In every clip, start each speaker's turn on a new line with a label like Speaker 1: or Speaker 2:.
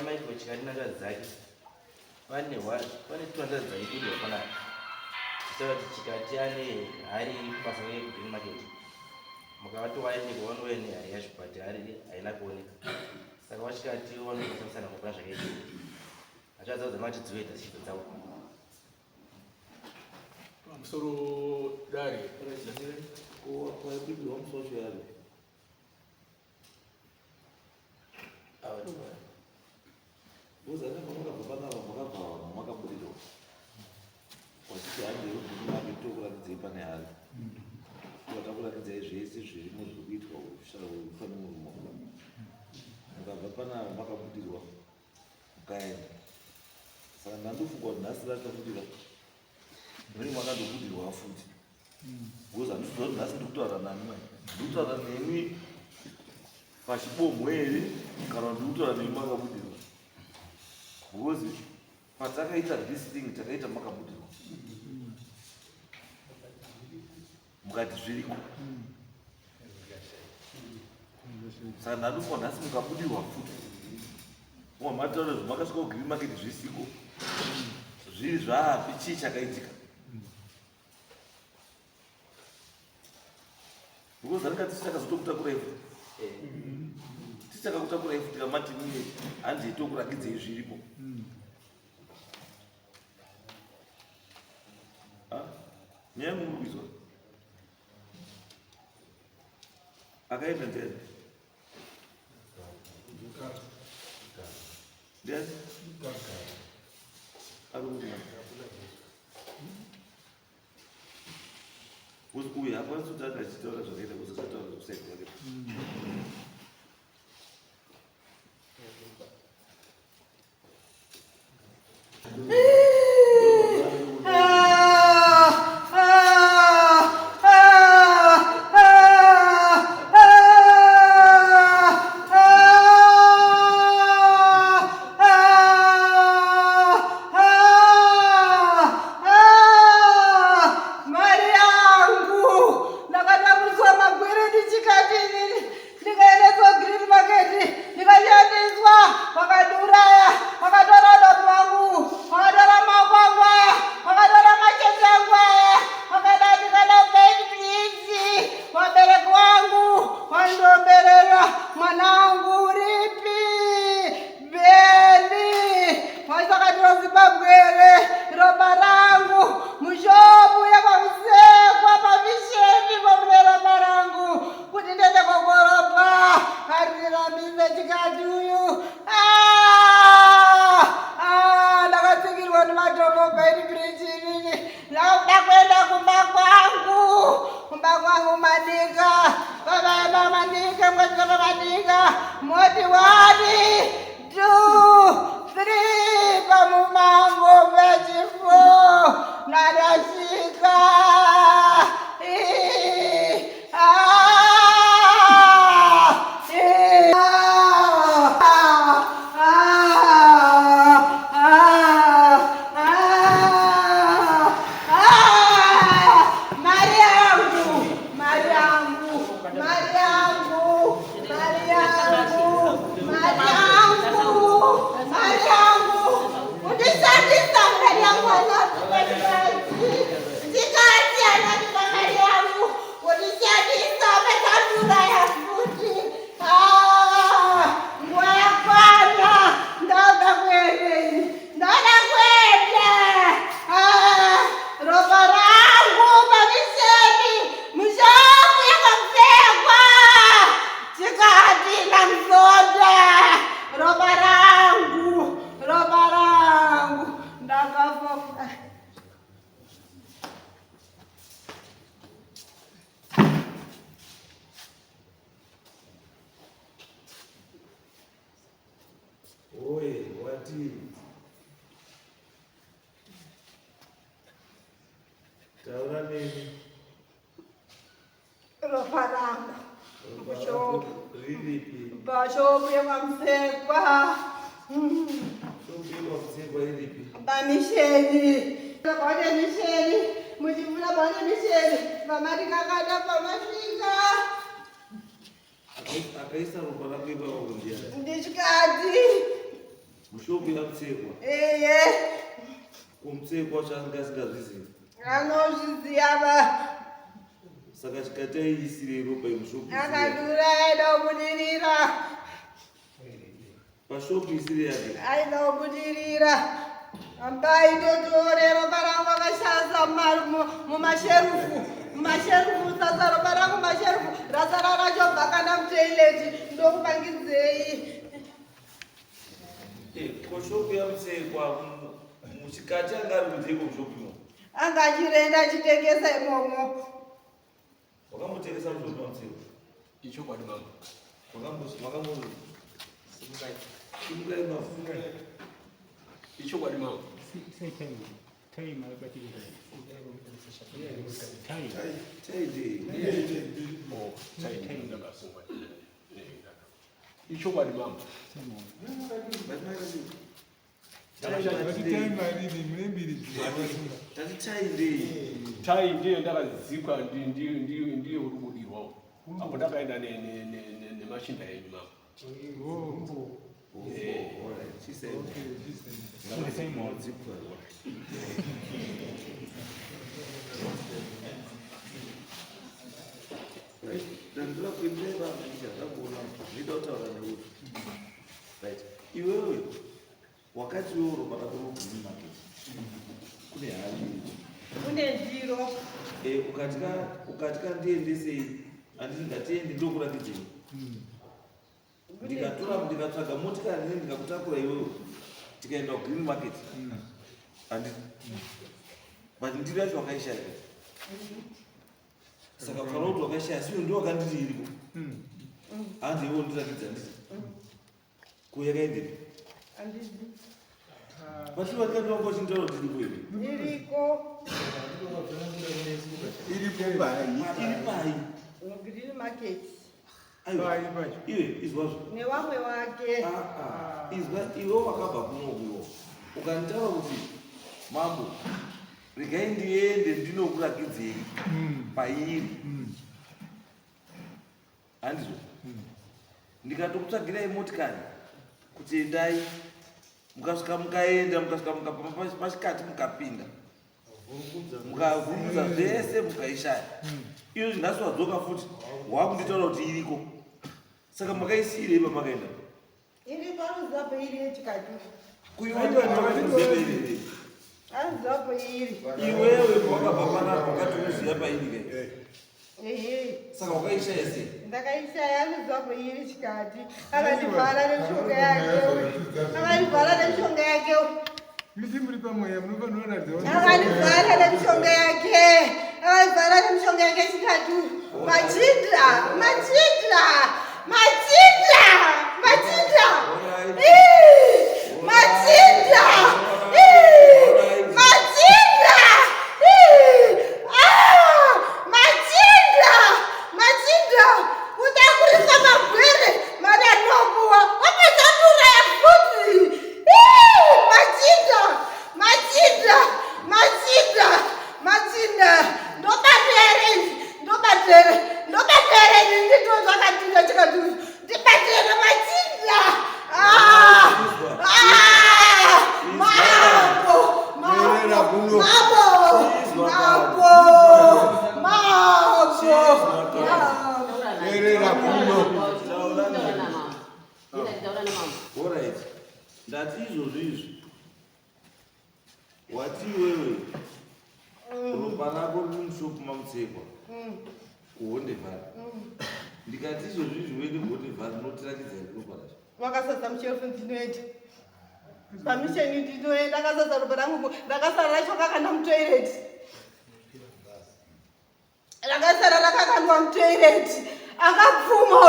Speaker 1: Michael chikanaka zake pane 200 dzaikudiwa panapa. Saka chikati ane hari kubasa green market mukavati waendekwa wanouya nehari yacho but hari haina kuoneka. Saka wachikati wanokusamisana kupa zvakaita achadza kuti mati dziwedza chipo dzavo
Speaker 2: musoro dari
Speaker 3: kwaikudiwa musocho yaro uzana makabva panava makabva makabudirwa wachiti handi uvumaaitokuratidzei pane hari watakuratidzai zvese zvirimo zviri kuitwa ufane murumo mukabva panava makabudirwa mukaenda. Saka ndandofunga kuti nhasi ratafundira muri makandobudirwa futi because handisiziva kuti nhasi ndikutaura nani mai ndikutaura nemi pachibombo here kana ndikutaura nemi makabudirwa because patakaita this thing takaita makabudirwa mukati zviriko. Saka ndandofunga nhasi mukabudirwa futi mataura zvamakasvika kugreen market zvisiko zviri zvaapi chii chakaitika because anenge tichitakazotokutakurayi futi tichitakakutakurayi futi kamati mine handi itokurakidzei zviripo nyaya yemumurikizwa akaenda ndiani ndiani akuti uyu hakwanisi kuti anga achitaura zvakaita kuzosataura zvokusaidi kwake akaisa ropa rako ipapo kundiani
Speaker 4: ndechikati
Speaker 3: Shopu ya Mtsekwa. Kumtsekwa chasingazvizivi.
Speaker 4: Anozviziva ba.
Speaker 3: Saka chikataisire ropa yemushopu.
Speaker 4: Akadura aida kubudirira.
Speaker 3: Pashopu isire yake.
Speaker 4: Aida kubudirira. Ambai totore ropa rangu akashasa mumasherufu. Mumasherufu sasa ropa rangu masherufu. Rasara rachobva kana mutoileti ndokupangidzei.
Speaker 3: Pashopu ya Mtsekwa muchikati angari kudeko mushopu.
Speaker 4: Angachirenda achitengesa imomo.
Speaker 3: Wakamutengesa mushopu wa Mtsekwa.
Speaker 2: Ichokwadi mama.
Speaker 3: Wakamuzi. Simukai mafunga.
Speaker 2: Ichokwadi mama.
Speaker 5: Say time alipatiki.
Speaker 2: Time ndabasungwa. Ichokwadi mama. Tai ndiyo ndakazikwa ndiyo urubudirwawo. Apo ndakaenda nemashinda yenyu mama.
Speaker 3: Iwewe wakati wewe unapata market kune hali
Speaker 4: Kune ndiro.
Speaker 3: ukatika ndiendese andingatiende ndokuratidze ndikatsvaga motikari ne ndikakutakura iwewe tikaenda kugreen market andi but ndiro yacho wakaishaya saka ukaona kuti wakaishaya siyo ndo wakanditi iripo handi iwewe ndiratidza nditi kuyakaendei Pasiwa kando ngo chindoro tilipo hivi.
Speaker 4: Iripo
Speaker 3: bai.
Speaker 4: Green market.
Speaker 3: Ayo. Iwe izwazo.
Speaker 4: Ne wamwe wake.
Speaker 3: Iwe wakabva kuno. Ukanitaura kuti mambo rikaendiende ndinokurakidzei pairi. Handizvo. Ndikatokutsvagirai motikari kuti endai mukasvika mukaenda mukasvika mukapamba pachikati mukapinda mukavhurudza zvese mukaishaya iyo nhasi wadzoka futi wakunditaura kuti iriko saka makaisiyirei pamakaenda
Speaker 4: iri paruzapo iri yechikati
Speaker 3: kuiwaaaairi
Speaker 4: aruzapo iri
Speaker 3: iwewe wakabva panapa wakatokuziya pairi saka wakaishaya sei
Speaker 4: ndakaishaya aruzapo iri chikati akandivhara nemishonga yake akandivhara nemishonga yake akandivhara nemishonga yake akandivhara nemishonga yake chikati machinda
Speaker 3: ndati izvozvo izvi wati iwewe ropa rako riri mushopu maMutsekwa kuhondevhara ndikati izvozvo izvi wende kuhondevhara unotirakidza ropa racho
Speaker 4: wakasasa musherufu ndinoenda pamisheni ndinoenda akasasa ropa rangu rakasara rachoka kana mutoireti rakasara rakakandwa mutoireti akapfuma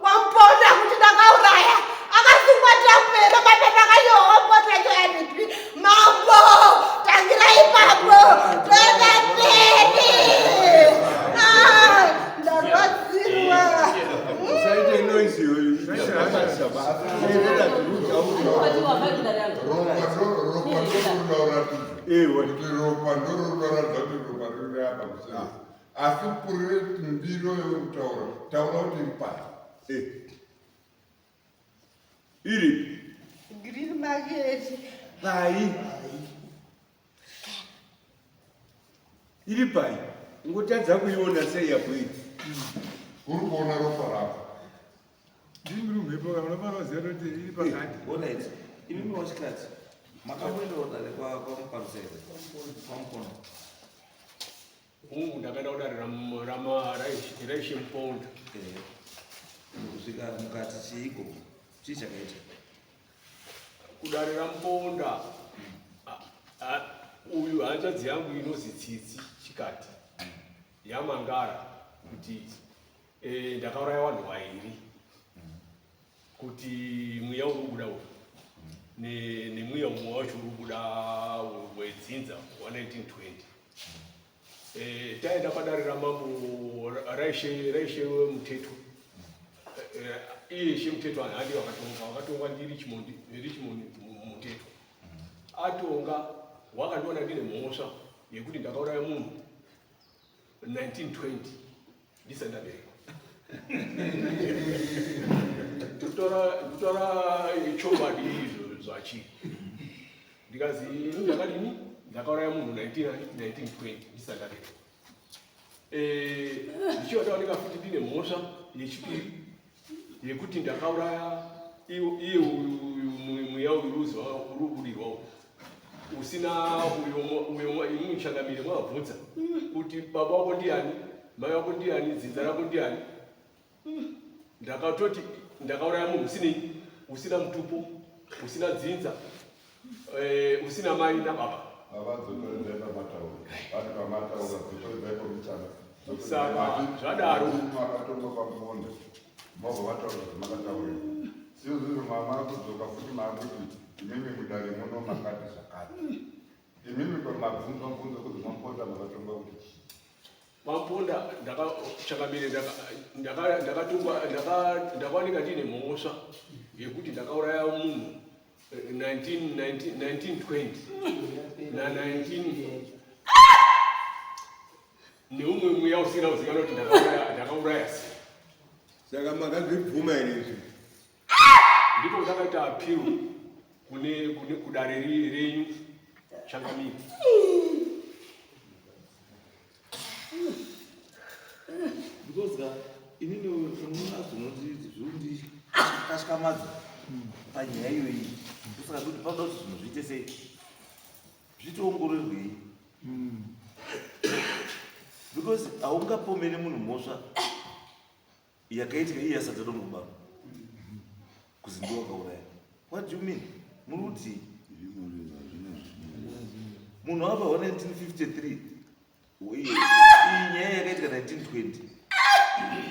Speaker 4: wamuponda kuti ndakauraya akasungwatira mberi mapepa akanyohombotacho yanipi mambo tangira ipapo toenda mberi ndarwadziwa
Speaker 6: usaite noise iyoyo
Speaker 7: asi purire ndiro yekutaura taura kuti ipari
Speaker 6: iri
Speaker 4: green market.
Speaker 6: Pai. Iri pai. Ngotadza kuiona sei yapo iyi.
Speaker 7: Uri kuona ropa rako.
Speaker 6: Ndiri mhepo kana zero iri pakati.
Speaker 3: Ona iti. Imi wachikati. Makamboendawo dare kwa muparusere. Kwa mukono.
Speaker 2: Ndakaenda kudare raishi muponda.
Speaker 3: Kusvika mukati chiiko. Chii chakaita?
Speaker 2: Kudare ramuponda. Uyu hanzvadzi yangu inozi Tsitsi chikati. Yamangara kuti ndakauraya vanhu vairi. Kuti mweya uri kubuda uyu nemweya mumwe wacho uri kubuda wedzinza wa 1920. Taenda padare ramambo raishe Muteto. Iye She Muteto handi wakatongwa ndi Richmond Muteto. Atonga wakandiona ndine mhosva yekuti ndakauraya munhu 1920 ndisandabereka. Tutora chokwadi izvo zvachii. Ndikazi ndakadini ndakauraya munhu 1920 ndisandabereka. Ndichiwataoneka futi ndine mhosva yechipiri yekuti ndakauraya iye mweya uruzi uri kubudirwa usina uyo imwe nchangamire mwabvunza kuti baba wako ndiani, mai wako ndiani, dzinza rako ndiani. Ndakatoti ndakauraya munhu usina mutupo, usina dzinza, usina mai nababa.
Speaker 7: Avadzokoredzai pamatauro. Vari pamatauro dzokoredzai pamuchana.
Speaker 2: Saka zvadaro
Speaker 7: Makatongwa pamuponda. Mobva vataura zvamakataurira. Sio zviro mama kudzoka futi maakuti imimi mudare muno makati zvakati. Imimi mabvunzo kuti maponda makatongwa kuti
Speaker 2: maponda ndakachangamire ndakawanika ndine mhosva yekuti ndakauraya munhu 1920 na 19 neumwe mweya usina kuzikana kuti ndakauraya sei.
Speaker 6: Saka makazvibvuma ere izvi?
Speaker 2: Ndipo ndakaita appeal kudare renyu Changamire.
Speaker 3: Because inini unoona zvinoti zviri kashikamadza panyaya iyoyi. Kusaka kuti panoda kuti zvinhu zviite sei. Zvitoongororwei. Because haungapomere munhu mhosva yakaitika iye asati atombobarwa kuzi ndiwe wakauraya. What do you mean? Muri kuti munhu akabarwa 1953 iyi nyaya yakaitika 1920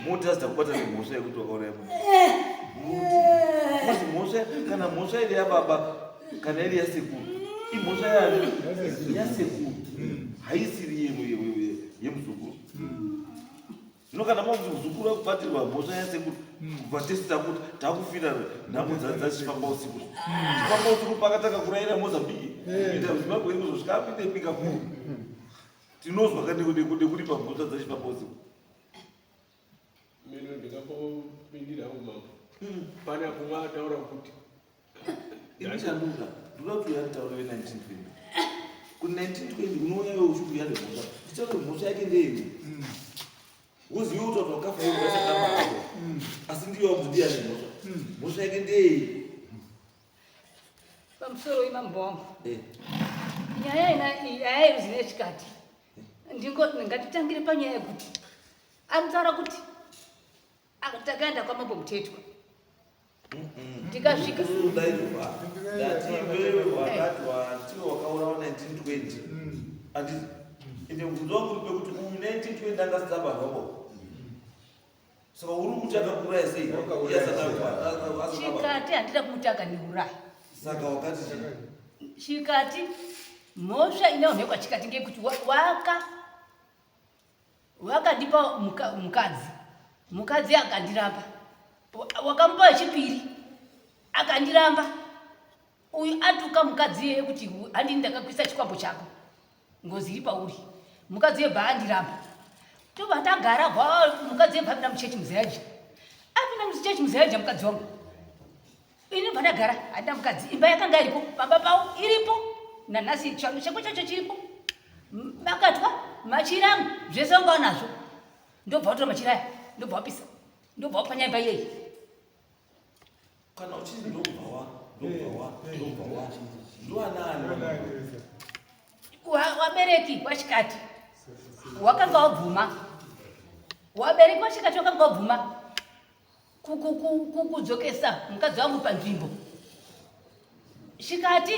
Speaker 3: moti azita kubata nemhosva yekuti wakauraya munhu. Kuti mhosva kana mhosva iri yababa kana iri yasekuru imhosva yayo yasekuru haisiri yemuzukuru. Zvino kana mamuti muzukuru akubatirwa mhosva yasekuru kubva tesita kuti takufira nhamo dzachifamba usiku. Chifamba usiku pakataka kurayira Mozambique kuita Zimbabwe kuzosvika apinde pika kuru. Tinozwa kande kuri pamhosva dzachifamba usiku.
Speaker 2: Mino ndingambopindira hangu mambo. Pane kumwe ataura kuti
Speaker 3: Indichanduka ndoda kuti yataura we1920 ku 1920 unouya iwe uchikuya nemhosva ndichauri mhosva yake ndeyei uzive kuti vanhu vakafunda sakambako asi ndiyo wamuzidiya nemhosva mhosva yake ndeyei.
Speaker 8: Pamusoro wemambo wangu nyaya yeruzi nechikati ngatitangire panyaya yekuti anotaura kuti takaenda kwamambo Muteto ndikasvika
Speaker 3: ndati iwewe wakati watiwe wakaurawa 1920 anditi ende mubvunzo wangu uri pekuti uyu 1920 angasitabarwapo saka uri kuti akakuraya sei
Speaker 8: chikati handida kumutaka neuraya.
Speaker 3: Saka wakati
Speaker 8: chikati mhosva inoonekwa chikati ngekuti wakandipa mukadzi akandiramba, wakamupa wechipiri akandiramba, uyu atuka mukadzi yeye kuti handini ndakakwisa chikwambo chako ngozi iri pauri, mukadzi yebva andiramba tobva tagara mukadzi yebva apinda muchechi muzayaji, apinda muchechi muzayaji mukadzi wangu ini vandagara handa mukadzi imba yakanga iripo baba pavo iripo nanhasi charo chako chacho chiripo makatwa machira angu zvese wanga wanazvo ndobva watora machira aya ndobva wapisa ndobva wapanya imba iyeyi
Speaker 3: kana uchiti ndobva ndoanani
Speaker 8: wabereki wachikati wakanga wabvuma wabereki wachikati wakanga wabvuma kudzokesa mukadzi wangu panzvimbo chikati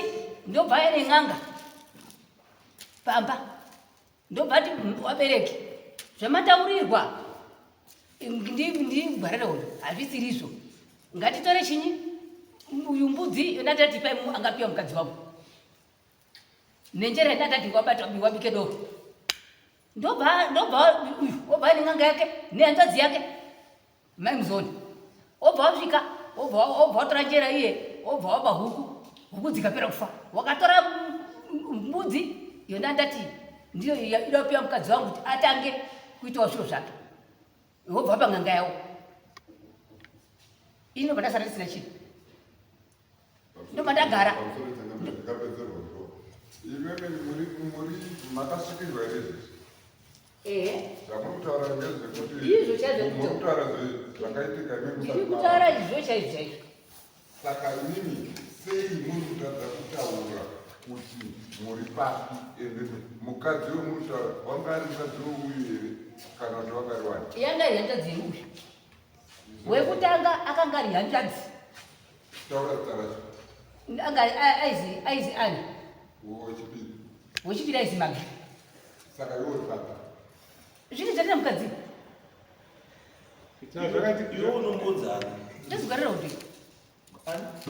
Speaker 8: ndobva ene n'anga pamba ndobva ati wabereki zvamataurirwa ndigwarire uno hazvisirizvo ngatitore chinyi uyu mbudzi yona tati pai angapiwa mukadzi wangu nenjere ndatati wabike doro ndobva uyu wobva ane n'anga yake nehanzvadzi yake mai muzoni wobva wasvika wobva watora njera iye wobva waba huku dzikapera kufa wakatora mbudzi yona ndati ndiyo ida kupiwa mukadzi wangu kuti atange kuitawo zviro zvake wobva wapa n'anga yawo ini nobva ndasara ndisina chinhu ndobva ndagara
Speaker 7: makasvikirwa here
Speaker 8: ehe
Speaker 7: zvamutaura ngezvekuti
Speaker 8: izvo chaizvokutaura
Speaker 7: zvakaitika
Speaker 8: ndiri kutaura izvo chaizvo chaizvo
Speaker 7: saka inini sei muri kutadza kutaura kuti muri papi ende mukadzi wemuritaura wanga ari mukadzi weuyu here kana kuti wanga ari wani
Speaker 8: yanga iri hanzvadzi yemuyu wekutanga akanga ari hanzvadzi
Speaker 7: taura zita racho
Speaker 8: anga aizi ani
Speaker 7: wechipiri
Speaker 8: wechipiri aizi magi
Speaker 7: saka iwo uri papi
Speaker 8: zviri zvatina mukadzi
Speaker 3: iwe unombonzana
Speaker 8: ndozi gwara rehondo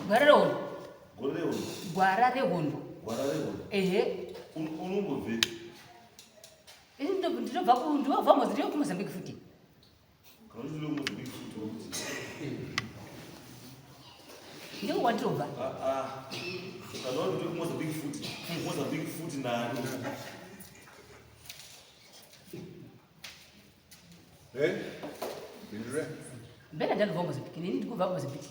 Speaker 8: gwara rehondo
Speaker 3: gore rehondo
Speaker 8: gwara rehondo
Speaker 3: gwara rehondo
Speaker 8: ehe
Speaker 3: unombobve
Speaker 8: ini ndinobva mozi ndiyo kumozambique futi
Speaker 3: kana uchiri mozambique futi
Speaker 8: ndiko kwandinobva
Speaker 3: kana kuti uri kumozambique futi mozambique futi nani
Speaker 8: mbena ndandobva mozambique nini ndikubva mozambique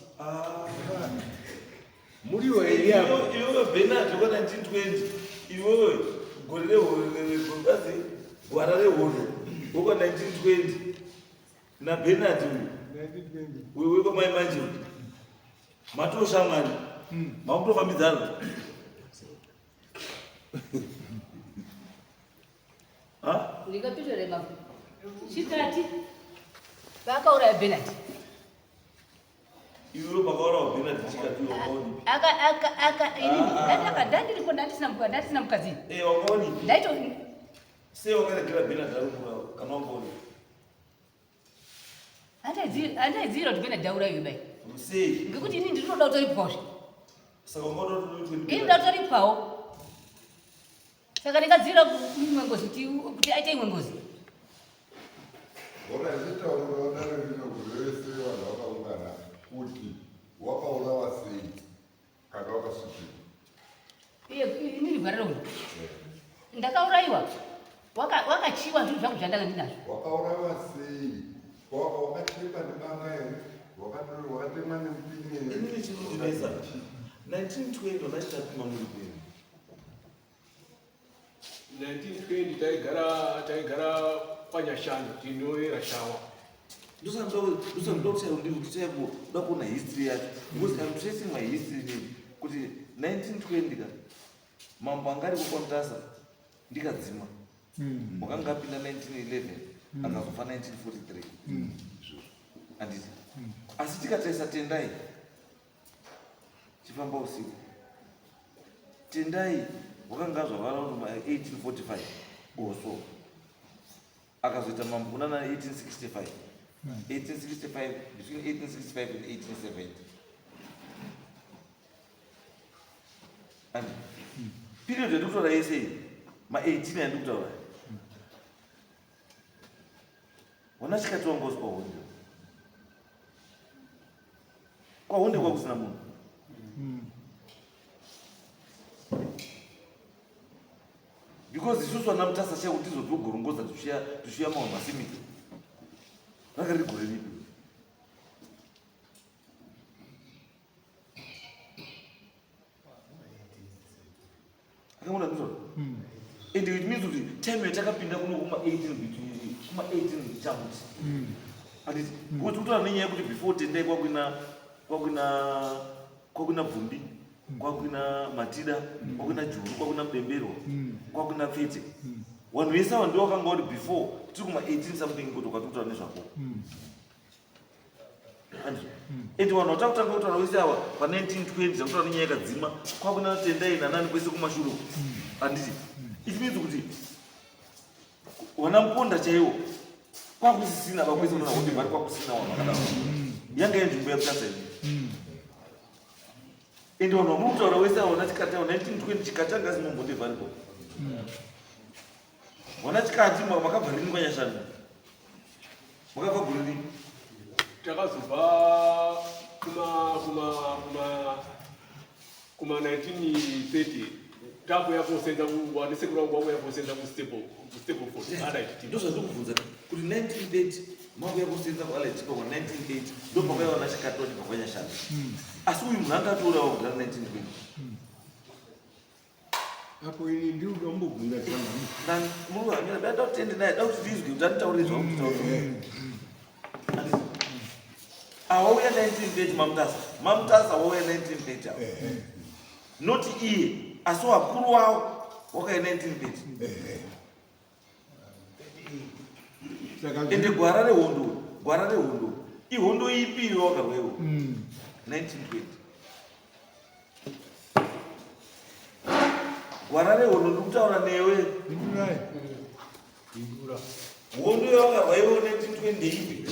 Speaker 6: muriwo eliapo
Speaker 3: iwewe bhenard waka 1920 iwewe gore rehonokazi gwara rehono waka 1920 nabhenard uyu wekwamai manje matoshamwani makutofambidzana
Speaker 8: ndikapitorema chikati vakauraya bhenard
Speaker 3: iwe pakaurawa bhenard chikati
Speaker 8: ndandiripo ndandisina mukadzi
Speaker 3: wakaoni
Speaker 8: ndaito
Speaker 3: sei wakaregera bhenard arikurawa kana wakaoni
Speaker 8: handaidzivira kuti bhenard aurayiwe bai
Speaker 3: sei
Speaker 8: ngekuti ini ndinoda kutoripwazve
Speaker 3: saka ungautotoi
Speaker 8: ini nda kutoripwawo saka ndingadzivira imwe ngozi kuti aite imwe ngozi
Speaker 7: wakazvitaurira wadarevinogurese vanhu vakaungana kuti wakaurawa sei kana wakasvikirwa
Speaker 8: iye inini gwara rehondo ndakaurayiwa wakachiwa zvinhu zvangu zvandanga ndinazvo
Speaker 7: wakaurawa sei wakachekwa nebanga here wakatemwa nemupini here
Speaker 3: inini chinondinesa 1920 wanachitapima muri kwenu
Speaker 2: 1920 taigara panyashando tinoera shawa
Speaker 3: ndosandoda kuchaiundiri kuti chaipo uda kuona history yacho because I'm tracing my history nini kuti 1920 ka mambo anga ari kukwamtasa ndikadzima wakanga apinda 1911 akazofa 1943 anditi asi tikatarisa tendai chifamba usiku tendai wakanga zvavaraund 1845 oso akazoita mambo kuna 1865 1865 between 1865 and 1870 and period yandikutaura yese ma18 yandikutaura wana chikati wangozi kwahonde kwakusina munhu because isusu ana mutasa chakuti tizotogorongoza tushiya maunhu masimiki ranga riri gore ripi Kama unajua. And it means that time yatakapinda kuno kuma 18 between kuma 18 chambers. And it what uta nini yako before tende kwa kuna Vumbi, kwa kuna Matida, kwa kuna Juru, kwa kuna Mbembero, kwa kuna Fete. One way sound ndio wakangori before tukuma 18 something kutoka tutaonesha hapo. And wanotaka kutanga utaweza kwa 1920 mtu ananyeka dzima kwa kuna tende ina nani kwese kumashuru. And it means kuti wanamponda chaiwo kwa kusisina bakwese unaona kuti bari kwa kusina wanakada yanga yenjumbu ya mtasa hivi endo wanomuta wanaweza wanatikata 1920 chikatanga zinombote varipo wanatikati makabva rini kwa nyashani makabva guriri
Speaker 2: takazobva kuma 1930 tapo yaposenza wanisekura wangu yaposenza ku stable force alright
Speaker 3: ndo zvazokubvunza kuti 1930 mako yaposenza ku alright kwa 1980 ndo pakaya wanachikatwa kwa nyashani asi uyu munhu angatora wa 1920
Speaker 6: Hapo ini ndio ndombobvunza sana.
Speaker 3: na munhu amira dada utende naye da kuti ndizwe kuti anditauridzwa kuti tauri awauya 1930 mamutasa wauya 1930 not iye asi wakuru wawo wakaya 1930 ende gwara rehondo ihondo ipi iyo wakarwewo 1920 gwara rehondo ndikutaura newe hondo yawakarwewo 1920 ipi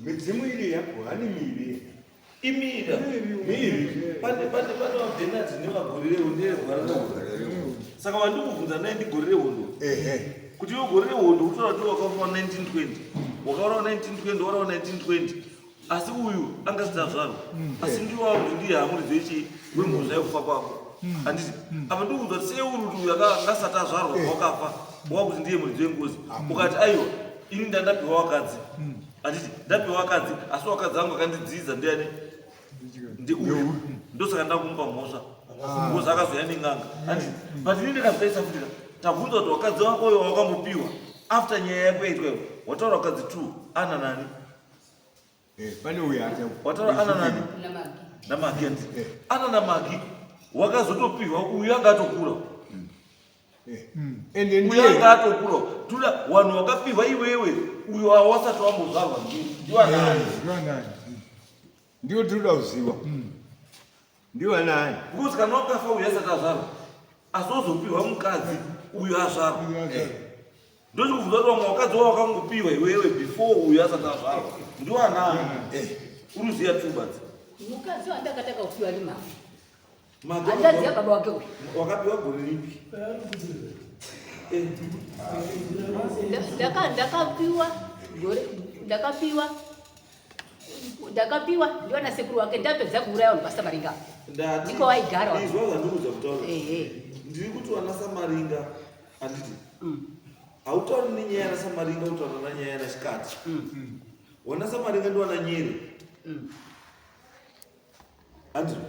Speaker 6: midzimu ili yapo hani miri
Speaker 3: imira pane mabhenati nemagore rehondo negwara rehondo saka wandikubvunza naye ndigore rehondo kuti iwe gore rehondo kutora kuti wakafa 1920 wakaurawa 1920 warawa 1920 asi uyu angasita zvaro asi ndiwa kuti ndiye hamuridzechi wemhosva yekufa kwako handiti apa ndikubvunza kuti sei uri kuti uyu angasata zvaro wakafa wakuti ndiye muridzi wengozi ukati aiwa ini ndandapiwa wakadzi handiti ndapiwa wakadzi asi wakadzi angu akandidzidza ndiani ndeuyu ndosaka ndakumupa mhosva ngozi akazoya neng'anga handiti but ini ndikazitaisa futika tabvunza kuti wakadzi wako uyo wakambopiwa after nyaya yako yaitweyo wataura wakadzi 2 ana nani
Speaker 6: pane uyu ata
Speaker 3: wataura ana nani namagi handiti ana namagi wakazotopiwa uyu anga atokura uyu anga atokura tula wanhu wakapiwa iwewe uyo wasati wambozvarwa ndiwanani
Speaker 6: ndio toda kuziva ndiwa nani
Speaker 3: ngokuti kana wakafa uyu asati azvarwa asi wozopiwa mukadzi uyu azvarwa ndochikubvunza kuti vamwe wakadzi wavo wakangopiwa iwewe before uyu asati azvarwa ndiwanani unoziya tubadzi
Speaker 8: mukadzi wandakataka kupiwa nemama
Speaker 3: Magi
Speaker 8: andaziya baba wake uyu
Speaker 3: wakapiwa gore ripi
Speaker 8: ndakapiwa ndiwana sekuru wake ndapedza kuuraya vanhu pasamaringa ndiko waigara
Speaker 3: izwa zvandikuudza kutaura ndiri kuti wana samaringa handiti hautauri nenyaya yana samaringa utaura nanyaya yana chikati wana samaringa ndiwana nyere handiti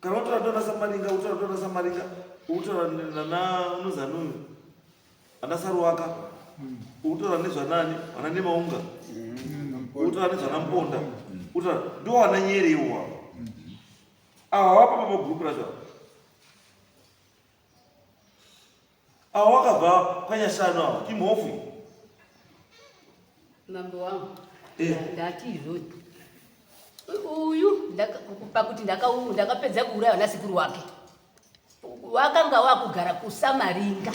Speaker 3: kana utaura ndiwana samaringa utaura ndiwana samaringa utaura nana unozanoyo ana saruwaka utaura nezvanani wana nemaunga utaura nezvanamponda utaura ndiwo wana nyere iwo awa wapa pamagrupu racho awa wakabva kwanyashanu awa imhofi
Speaker 8: mambo wangu ndati izvoni uyu pakuti ndakapedza kuuraya vana sekuru wake wakanga wakugara kusamaringa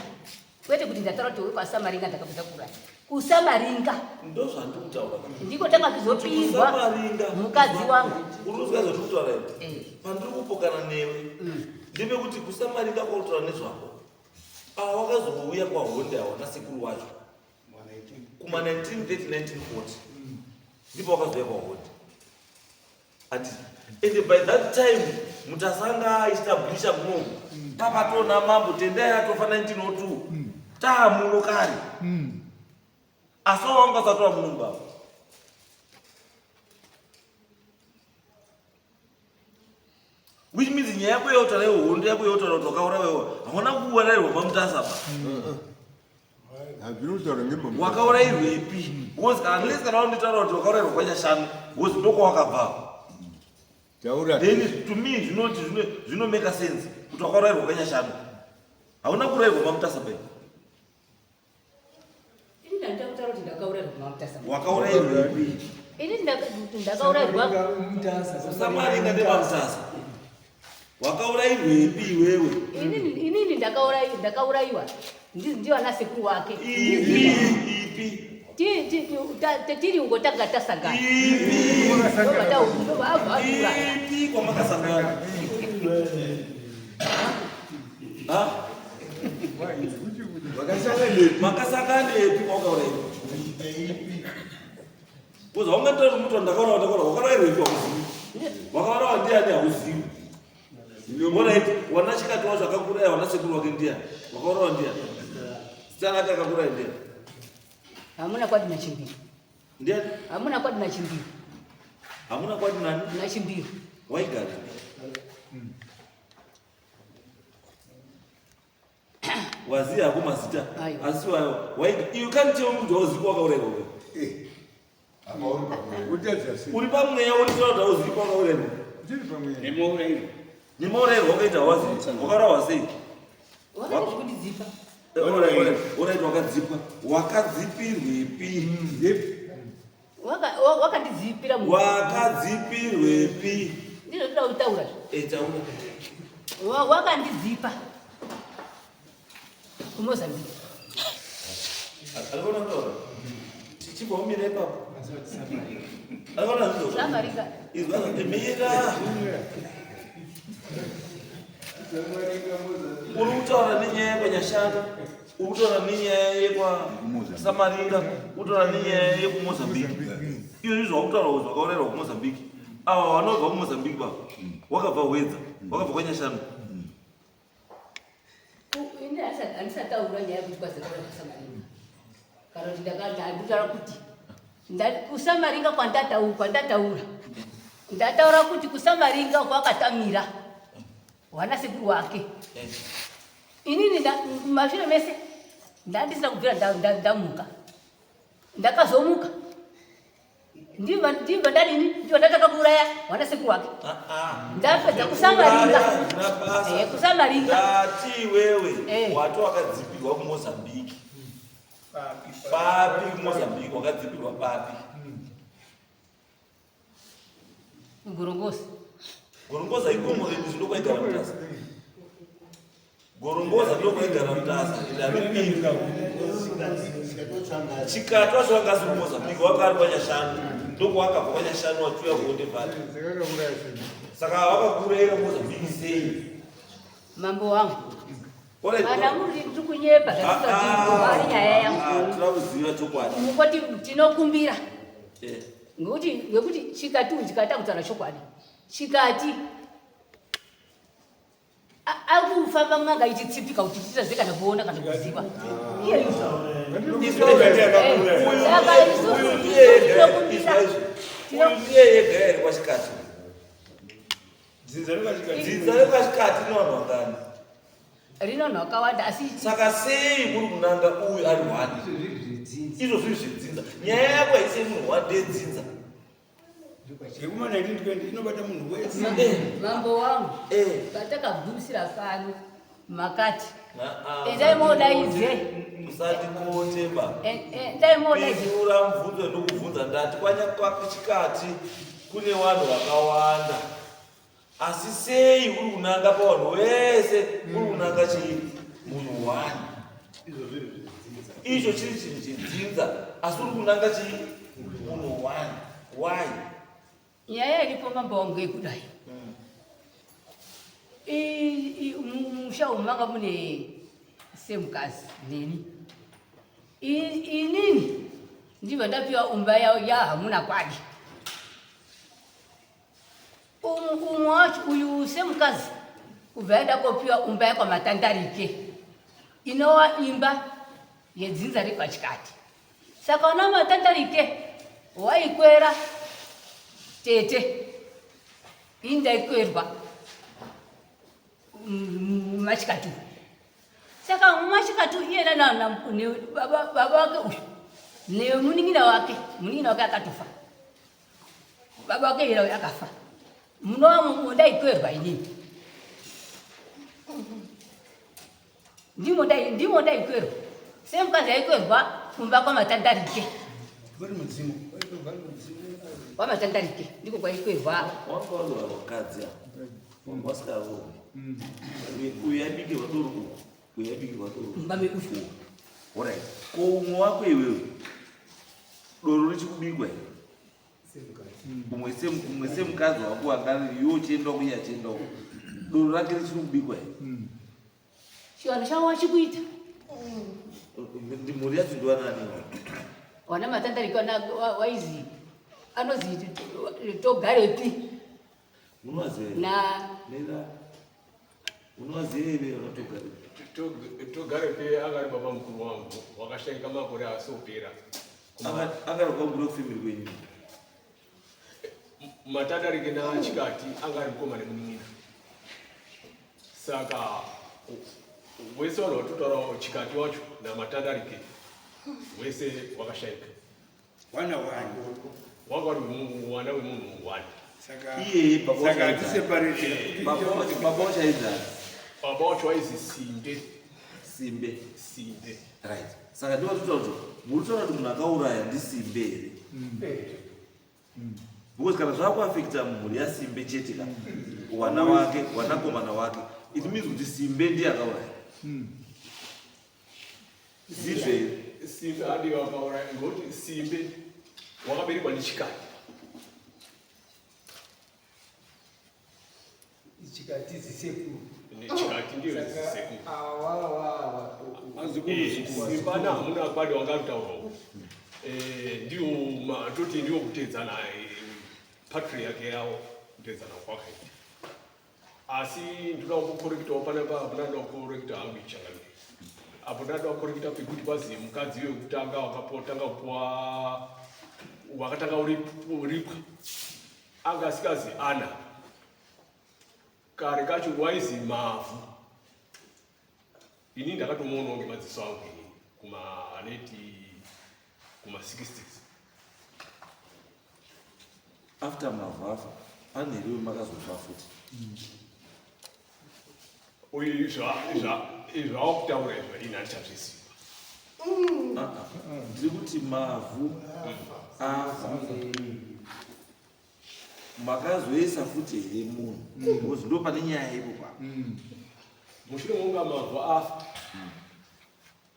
Speaker 8: kwete kuti ndataura kuti uri kwasamaringa ndakapedza kuuraya kusamaringa
Speaker 3: ndo zvandikutaura
Speaker 8: ndiko tanga kuzopirwa mukadzi wangu
Speaker 3: unozwa zvatokutaura iwe pandiri kupokana newe ndepekuti kusamaringa kwautaura nezvako awa wakazouya kwahonde awana sekuru wacho kuma 1930 1940 ndipo wakazouya kwahonde ati and by that time mutasanga aestablisha munomu tapatona mambo tendai atofa 1902 taamuno kare asi waungasatoa mulungu avo nyaya yako yautaura hondo yako yautaura kuti wakaura wewe hauna kuurairwa pamutasaba wakaurairwepi unless kana unitaura kuti wakaurairwa kwanyashanu because ndoko wakabva then to me zvino make sense kuti wakaurairwa kwanyashanu hauna kurairwa pamutasaba wakaurairwepi usamaringa nepamutasa wakaurairwepi wewe
Speaker 8: inini ndakauraiwa ndiyo ana sekuru wake
Speaker 3: ipi
Speaker 8: tiri ungotanga tasangana
Speaker 3: ipi kwamakasangana makasangana epi kwakaurairwa kuza ungatori mutu ndakaura wakarairwepi wakaurawa ndiani hauzivi wana chikati wazvo akakuraya wana sekuru wake ndiani wakaurawa ndiani sitana ati akakuraya ndiani
Speaker 8: hamuna kwadi na chimbiri
Speaker 3: ndiani
Speaker 8: hamuna kwadi na chimbiri
Speaker 3: hamuna kwadi nani
Speaker 8: na chimbiri
Speaker 3: waigara waziya hako mazita asi you can't tell muntu wauzivi wakaurairwa wewe uri pamweya uritaura kuti hauzivi kwakaurairwa nemaurairwa wakaita wazi wakaurawa sei
Speaker 8: kundidzipa
Speaker 3: oraiti wakadzipwa wakadzipirwepi
Speaker 8: wakandidzipira
Speaker 3: wakadzipirwepi
Speaker 8: ndizvo ndida kutaura
Speaker 3: taura
Speaker 8: wakandidzipa kumozambiki
Speaker 3: alikona kutaura tichibva umire ipapo alikona zvizo
Speaker 8: samarika
Speaker 3: izvazvatemira uri kutaura nenyaya yekwanyashanu uri kutaura nenyaya yekwasamaringa uri kutaura nenyaya yekumozambiki iyo izvo wakutaura kuti wakaurayirwa kumozambiki ava vanobva kumozambiki baba wakabva hwedza wakabva kwanyashanu
Speaker 8: ini handisataura nyaya yekuti kwazakaura kwasamaringa kana kuti ndakataura kuti kusamaringa kwandataura ndataura kuti kusamaringa kwakatamira wana sekuru wake inini mashure mese ndandisina kubvira ndamuka ndakazomuka ndibva ndadini ndibva ndataka kuuraya wana sekuru wake ndapedza kusamaringa
Speaker 3: ndati wewe wati wakadzipirwa kumozambiki papi kumozambiki wakadzipirwa papi
Speaker 8: gorongosa
Speaker 3: gorongosa ikomoreni zvinokwaigara mutasa gorongosa ndokwaigara mutasa ndamipinga chikati wacho wangasi kumozambiki wakari kwanyashanu ndoko wakabva kwanyashanu wachiuya kuonde pati saka wakakurayira mozambiki sei
Speaker 8: mambo wangu kana muri tiri kunyepa zvaari nyaya yangu
Speaker 3: tira kuziva chokwadi
Speaker 8: mukoti tinokumbira ngekuti chikati chikati akutaura chokwadi chikati akufamba mwanga ichitsipika kuti titazve kana kuona kana kuziva iye saka isusu tinokumbira
Speaker 3: ndiye yega ere kwachikati dzinza rekwachikati rinowanhu wangani
Speaker 8: rinonhu wakawanda asi
Speaker 3: saka sei muri kunanga uyu ari wani izvo zviri zvedzinza nyaya yako haisei munhu wadedzinza
Speaker 6: yekuma 1920 inobata munhu wese
Speaker 8: mambo wangu patakabvumisira pano makati endai modaidze
Speaker 3: usati kotemba
Speaker 8: endai modaidze
Speaker 3: iura mubvunzo ndokubvunza ndati kwachikati kune vanhu vakawanda asi sei uri kunanga pavanhu vese uri kunanga chii munhu wani izvo chiri chinhu chedzinza asi uri kunanga chii munhu wani why
Speaker 8: nyaya iripo mambo wangu yekudai musha umu manga mune semukazi neni inini ndibva ndapiwa umba yahamuna kwadi umwe wacho uyu semukazi kubva yaenda kopiwa umba yakwamatandarike inova imba yedzinza rekwachikati saka una matandarike waikwera tete indaikwirwa mashikatu. Saka mashikatu iyena na baba wake uyu ne muningina wake akatofa. Baba wake yera yakafa. Muno ndaikwerwa inini. Ndimo ndaikwerwa. Semkazi yaikwerwa kumba kwa matandarike.
Speaker 6: Bari mudzimu.
Speaker 8: Kwa matandarike ndiko kwa ikwerwa.
Speaker 3: Wakaona wakadzi wasikavo uyabike vadoro
Speaker 8: Mbame ufu.
Speaker 3: alright ko umwe wako iwewe doro richikubikwa umwe semukadzi wako angariyo chienda kuya chienda doro rake richikubikwa
Speaker 8: Chiwana chawa chikuita.
Speaker 3: ndimhuri yacho ndiwanani
Speaker 8: Wana matandarike waizi anozi togarepi na
Speaker 3: unowazive unotogare
Speaker 2: Togarepi angari baba mkuru wangu wakashaika makore asopera.
Speaker 3: angari kwambura kufemiri kwenyu
Speaker 2: Matandarike na chikati angari mkomane muningina. Saka wese wanototora chikati wacho na matandarike wese wakashaika.
Speaker 6: Wana wani.
Speaker 2: Wangari mwana wemunhu wani.
Speaker 6: Saka
Speaker 3: iye
Speaker 6: saka tiseparate.
Speaker 3: baba wachaidza
Speaker 2: Baba wacho waizi
Speaker 3: simbe
Speaker 2: Sinde.
Speaker 3: right saka ndiwatotaura kuti muritoona kuti munhu akauraya ndisimbe here because kana zvakuafekta mhuri yasimbe chete ka wana wake wanakomana wake it means kuti simbe ndiye akauraya zizve here
Speaker 2: Simbe adi wakauraya ngoti Simbe wakaberekwa nechikati.
Speaker 6: Chikati zisekuru.
Speaker 2: Nechikati ndiyo zisekuru.
Speaker 6: Azukuru
Speaker 2: Simba na hamuna kwadi wangarutaurawo. Ndiyo matoti ndiyo kutedzana patriarch yawo kutedzana kwake. Asi ndinoda kukorekitawo panapa hamuna kukorekita hangu ichanganyika. Apo ndada kukorekita pekuti bazi mukadzi wekutanga wakapotanga kuwa wakatanga uripwa anga asikazi Ana kare kacho waizi Mavhu. Ini ndakatomuonawo ngemadziso angu kuma 60s.
Speaker 3: after Mavhu afa pane heriwe makazofa futi
Speaker 2: Uyu zvawakutaura izvo ini handichabvisiwa.
Speaker 3: ndiri kuti Mavhu afa makazoisa futi here munhu because ndo pane nyaya ipo pa
Speaker 2: Mushure mokunga Mavhu afa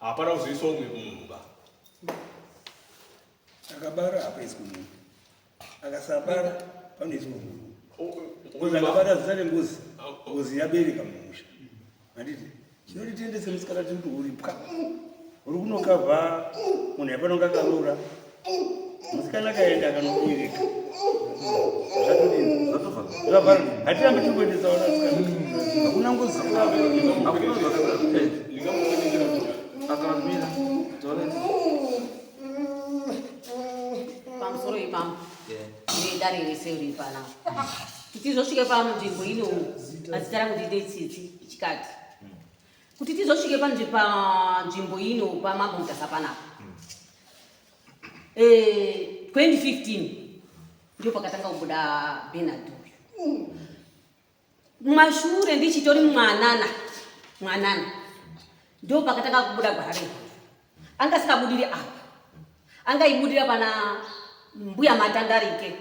Speaker 2: hapana kuzoiswa umwe munhu ba.
Speaker 6: akabara hapaiswi munhu. Akasabara panoiswa munhu. Kuzi akabara zvisare ngozi. Ngozi yabereka mumusha. Handiti chinoti tiendese musikana tiri kuti uripwa. Uri kunokabva munhu yapanonga akarora. Musikana akaenda akanobereka. Zvatodini? Zvavhara. Hatirambe tiri kuendesa wana musikana. Hakuna ngozi.
Speaker 3: akuna zvakakamira
Speaker 8: pamusoro ipamo ndedare rese uri pana. Kuti tizosvike panzvimbo ino mazita rangu ndide Tsitsi chikati. Kuti tizosvike panzvimbo ino pamambo mutasa panapa. 2015 ndio pakatanga kubuda Bernard uyu. Mashure ndichitori mwanana ndio pakatanga kubuda gwara redu. Anga sikabudire apa. Anga ibudira pana mbuya matandarike.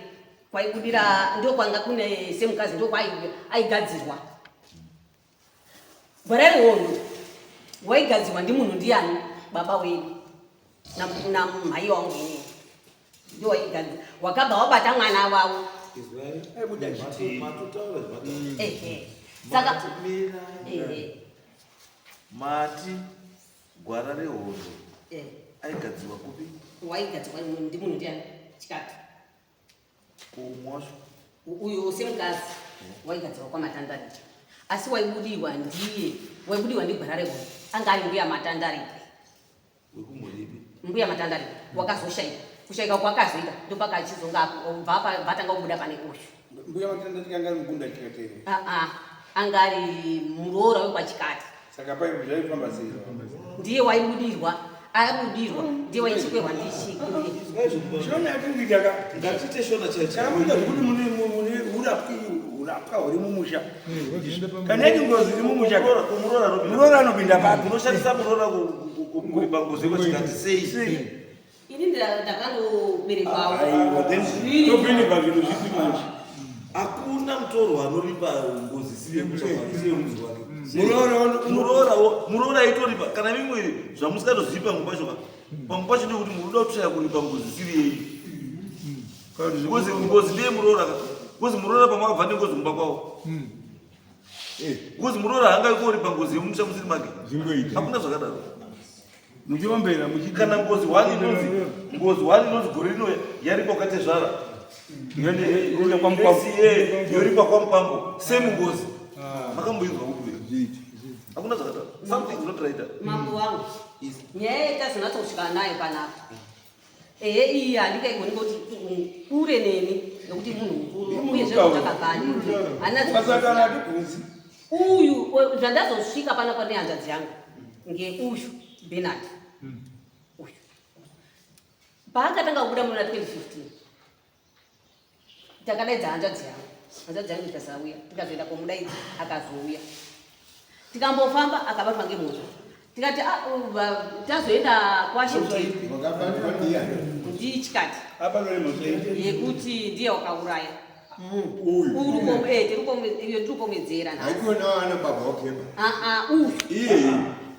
Speaker 8: Kwa ibudira ndio kwanga kune semkazi ndio kwa aigadzirwa. Gwara redu waigadzirwa ndi munhu ndiani baba wedu na mai wangu ndio waigadzirwa. Wakabva wabata mwana wavo. Saka
Speaker 3: mati gwara rehondo aigadzirwa kupi
Speaker 8: waigadzirwa ndi munhu ndiani chikati
Speaker 3: kumwasvo
Speaker 8: uyo semkazi waigadzirwa kwa matandarike asi waibudirwa ndi gwara rehondo anga ari mbuya matandarike
Speaker 3: wekumhuripi
Speaker 8: mbuya matandarike wakazoshaika kushaika kwakazoita ndo pakachizonga vatanga kubuda pane uyu
Speaker 6: Mbuya matandarike anga ari mugunda chikatere.
Speaker 8: angari muroora wekwachikati.
Speaker 6: Saka paipo zvaifamba sei?
Speaker 8: Ndiye waibudirwa, abudirwa, ndiye waichekwerwa ndichiki.
Speaker 6: Shona yatingidaka.
Speaker 3: Ngatite shona chaicho.
Speaker 6: Karamuda kuti mune urapwa huri mumusha. Kaneki ngozi iri mumusha. Muroora anopinda papi.
Speaker 3: Unoshandisa muroora kurimba ngozi kwachikati sei?
Speaker 8: Ini ndakanoberekwawo.
Speaker 6: Topindipa zvinhu zvisi manje.
Speaker 3: Hakuna mutoro anorimba ngozi siye muzi wake. Muroora aitoripa kana mimwe zvamusingatozii pamwe pacho pamwe pacho ndekuti munoda kutsvaya kurimba ngozi siri yei. Ngozi ndeye muroora ngozi muroora pamakabva nengozi kumba kwawo. Ngozi muroora haangaikorima ngozi yemumusha musiri make. Hakuna zvakadaro.
Speaker 6: Muchiombera
Speaker 3: kana ngozi wani inonzi gore rino yaripa kwatezvara yoripa kwamupambo semungozi makamboizwa kuti hakuna zvakadaro. Something is not right.
Speaker 8: Mambo wangu nyaya yetazonatosvika nayo panapa iyi handingaigoni kuti kure neni nekuti munhu mukuru uye zvezvatakagani uyu zvandazosvika panapa nehanzvadzi yangu ngeuyu Bernard uyu paakatanga kubuda muna 2015 takadaidza hanzvadzi yangu ikasauya tikazoenda komudaidzi akazouya tikambofamba akabatwa ngemota tikati tazoenda kwaShemuteti ndichikati yekuti ndiye wakauraya tirikomedzera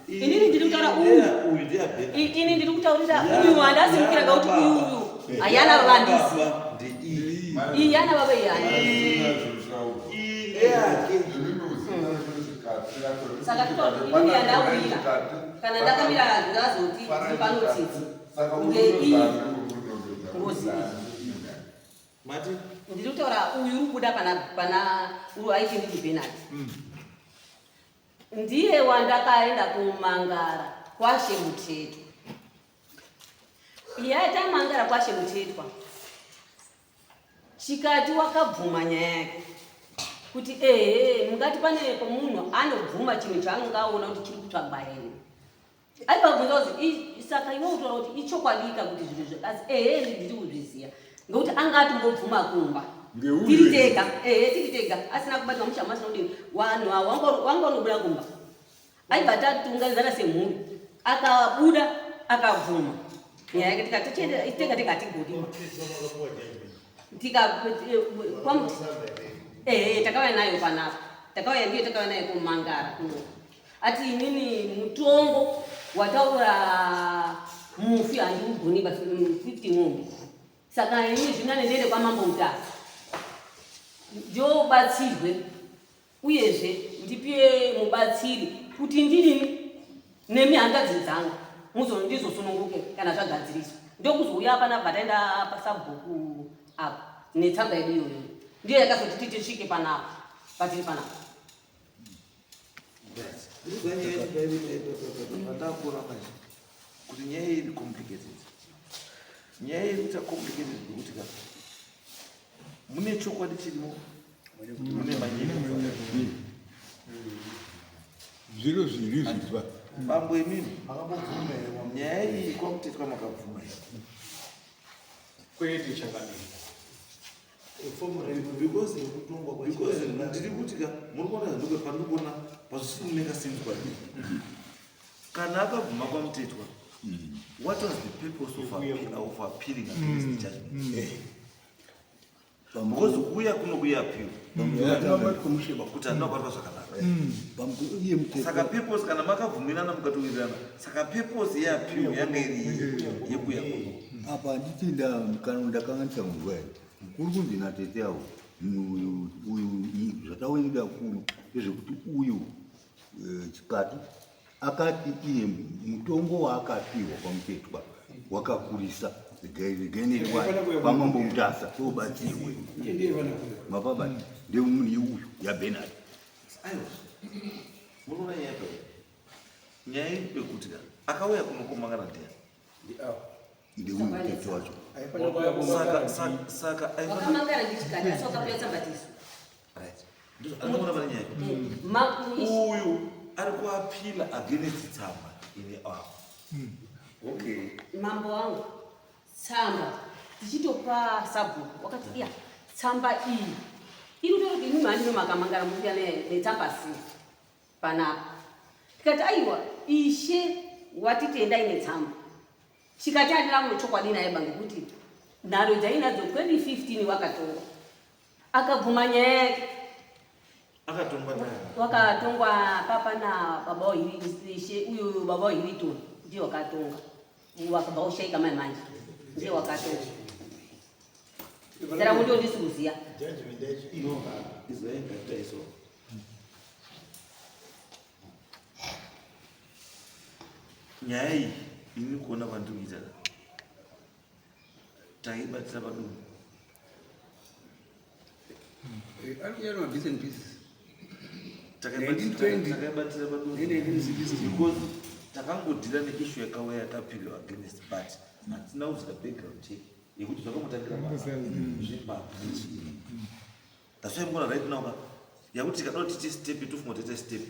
Speaker 8: inini ndiri kutaura ini ndiri kutaurira uyu handazimukira kuti uyu hayana vavandisi iyi yana baba saka ini yandawira kana ndakamira ndazoti panotsitsi ngeiyi ngozi
Speaker 3: Mati
Speaker 8: ndiri kutaura uyu uri kubuda pana uyu aiti nditi Bernard ndiye wandakaenda kumangara kwaShemutetwa. Yaita mangara kwaShemutetwa chikati wakabvuma nyaya yake kuti mungati pane munhu anobvuma chinhu chaangaona kuti chiri kutsvagwa ene aibvunza kuti saka iwe utaura kuti ichokwadika kuti zvinhu zvakasi ndiri kuzviziva ngekuti angatimbobvuma kumba tiri tega asina kubatwa mushamasi nodini vanhu wangonobuda kumba aibva tatiunganidzana semhuri akabuda akabvuma nyaya yake tega tigodi takauya nayo panapa takauya nayo kumangara ati inini mutongo wataura mufi handiugoni 50 mombe saka ini zvino nendende kwamambo Mutasa ndobatsirwe uyezve ndipiwe mubatsiri kuti ndini nemihangadzi dzangu ndizosununguke kana zvagadziriswa ndokuzouya panapa taenda pasabhuku apa netsamba yedu iyoyo ndiyo yakazoti titi tisvike panapa patiri panapa
Speaker 3: pandakura manje kuti nyaya iri complicated. Nyaya iri kuita complicated kuti mune chokwadi chirimo mune manyika
Speaker 7: zviro zviri zvitwa
Speaker 3: bambo emimi nyaya iyi kwamutetwa makabvuma
Speaker 2: kwete chakanaka
Speaker 3: because ndiri kuti muri kuona zvandoke pandikuona pazvisimunenga sinzwa kana akabvuma kwamutetwa. What was the purpose of appealing against the judgment? Because kuya kunokuya appeal kuti andinobatwa zvakanaka saka purpose kana makabvumirana mukatowirirana saka purpose yeappeal yanga iri yekuya
Speaker 9: apa handiti ndakanganisa munguva iyo mukuru kunzi natete avo uyu zvataonida kuru ndezvekuti uyu chikati akati iye mutongo waakapiwa kwamutetwa wakakurisa gaineri kwamambo Mutasa tobatsirwe mapabati ndeumuni uyu yaBernard
Speaker 3: aiwa munoona nyaya yekuti akauya kunokomangana ndiani
Speaker 9: ndeuyu mutete wacho
Speaker 3: saka
Speaker 8: wakamangara ndichikati asi wakapedza tsambatiso
Speaker 3: Anoona pane nyaya. Uyu ari kuapila against Tsamba ine apo.
Speaker 8: Okay. Mambo wangu Tsamba tichitopa sabhuku wakati iya Tsamba iyi iri kuti imi mani makamangara muya neTsamba si panapa tikati aiwa ishe watitenda ine Tsamba chikati andira muchokwadi naye bange kuti nharo dzainadzo 2015 wakatonga akabvuma nyaya yake wakatongwa papa na baba wahiri uyu baba wahiri ndiye wakatonga wakabva ushaika mai manje ndiye wakatonga sara mundo ndisikuziya
Speaker 3: nyaya iyi iri kuona kwandikuita taibatira padumbu
Speaker 6: Ariyano bits and pieces.
Speaker 3: Takaibatira padumbu because takangodhira neissue yakauya yakapiriwa against but hatina kuziva background check yekuti zvakamutangira zvepapchi. That's why mukona right now yakuti tikada kuti step tofunga kuti step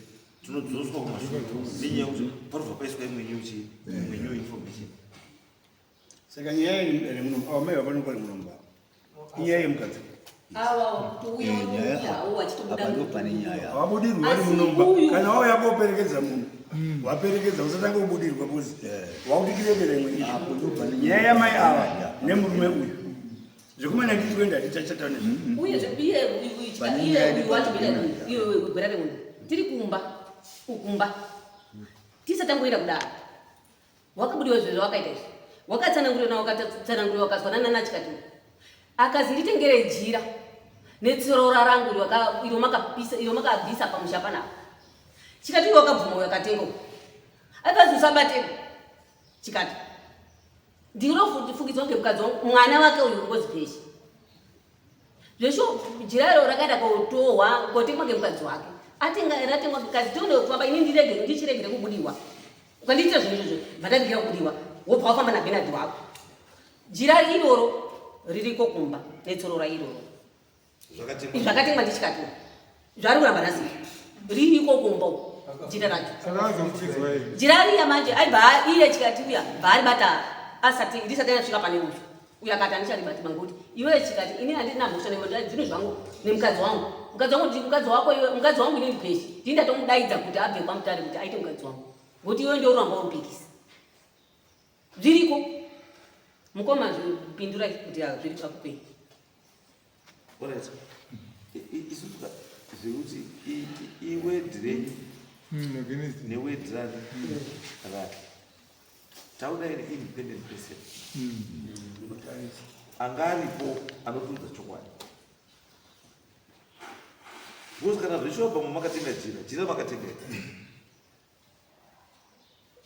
Speaker 3: tinodzoswa kumashure nenyaya yekuti parobva paiswa imwe new information.
Speaker 6: Saka nyaya yemunomba awamai vapanokwa nemunomba inyaya yemukadzi wabudirwa vari munomba kana wauya koperekedza munhu waperekedza usatanga kubudirwa bozi wakutikirevera imwe nyaya yamai ava nemurume uyu zvekumana nditi kuenda hatitachata
Speaker 8: tiri kumba tisatangoira kudaro wakabudiwa zvezvo wakaita izvi wakatsanangurira wakazwanana nachikati akazi nditengere jira netsorora rangu iro makabvisa pamusha panapa chikati iwe wakabvuma wakatenga akazi usabateni chikati ndinofukidzwa ngemukadzi wangu mwana wake uyu ngozi peshe zvesho jira iro rakaenda kotohwa ngotengwa ngemukadzi wake ratengwa mukadzi tonekufamba ini ndichiregere kubudiwa ukandiitira zvinhu vandaregera kubudiwa wobva wafamba nabhenadhi wako jira iroro ririko kumba netsorora iroro zvakatemwa ndichikati zvari kuramba nhasi ririko kumba jira racho jira riya manje aibva iye chikati uya bvaari bata risati asvika pane uyu uyu akati andicharibati manguti iwe chikati ini handina mhosva nezvinhu zvangu nemukadzi wangu mukadzi wangu inini peshi ndindatongudaidza kuti abve kwamutare kuti aite mukadzi wangu ngokuti iwe ndio uramba urupikisa zviriko mukoma zvipindura kuti zviri pakupei
Speaker 3: alright isuka zvekuti iwedhire newedhirani rake tauda ine independent person anga aripo anotudza chokwadi because kana zveshuwa pamwe makatenga jira makatenga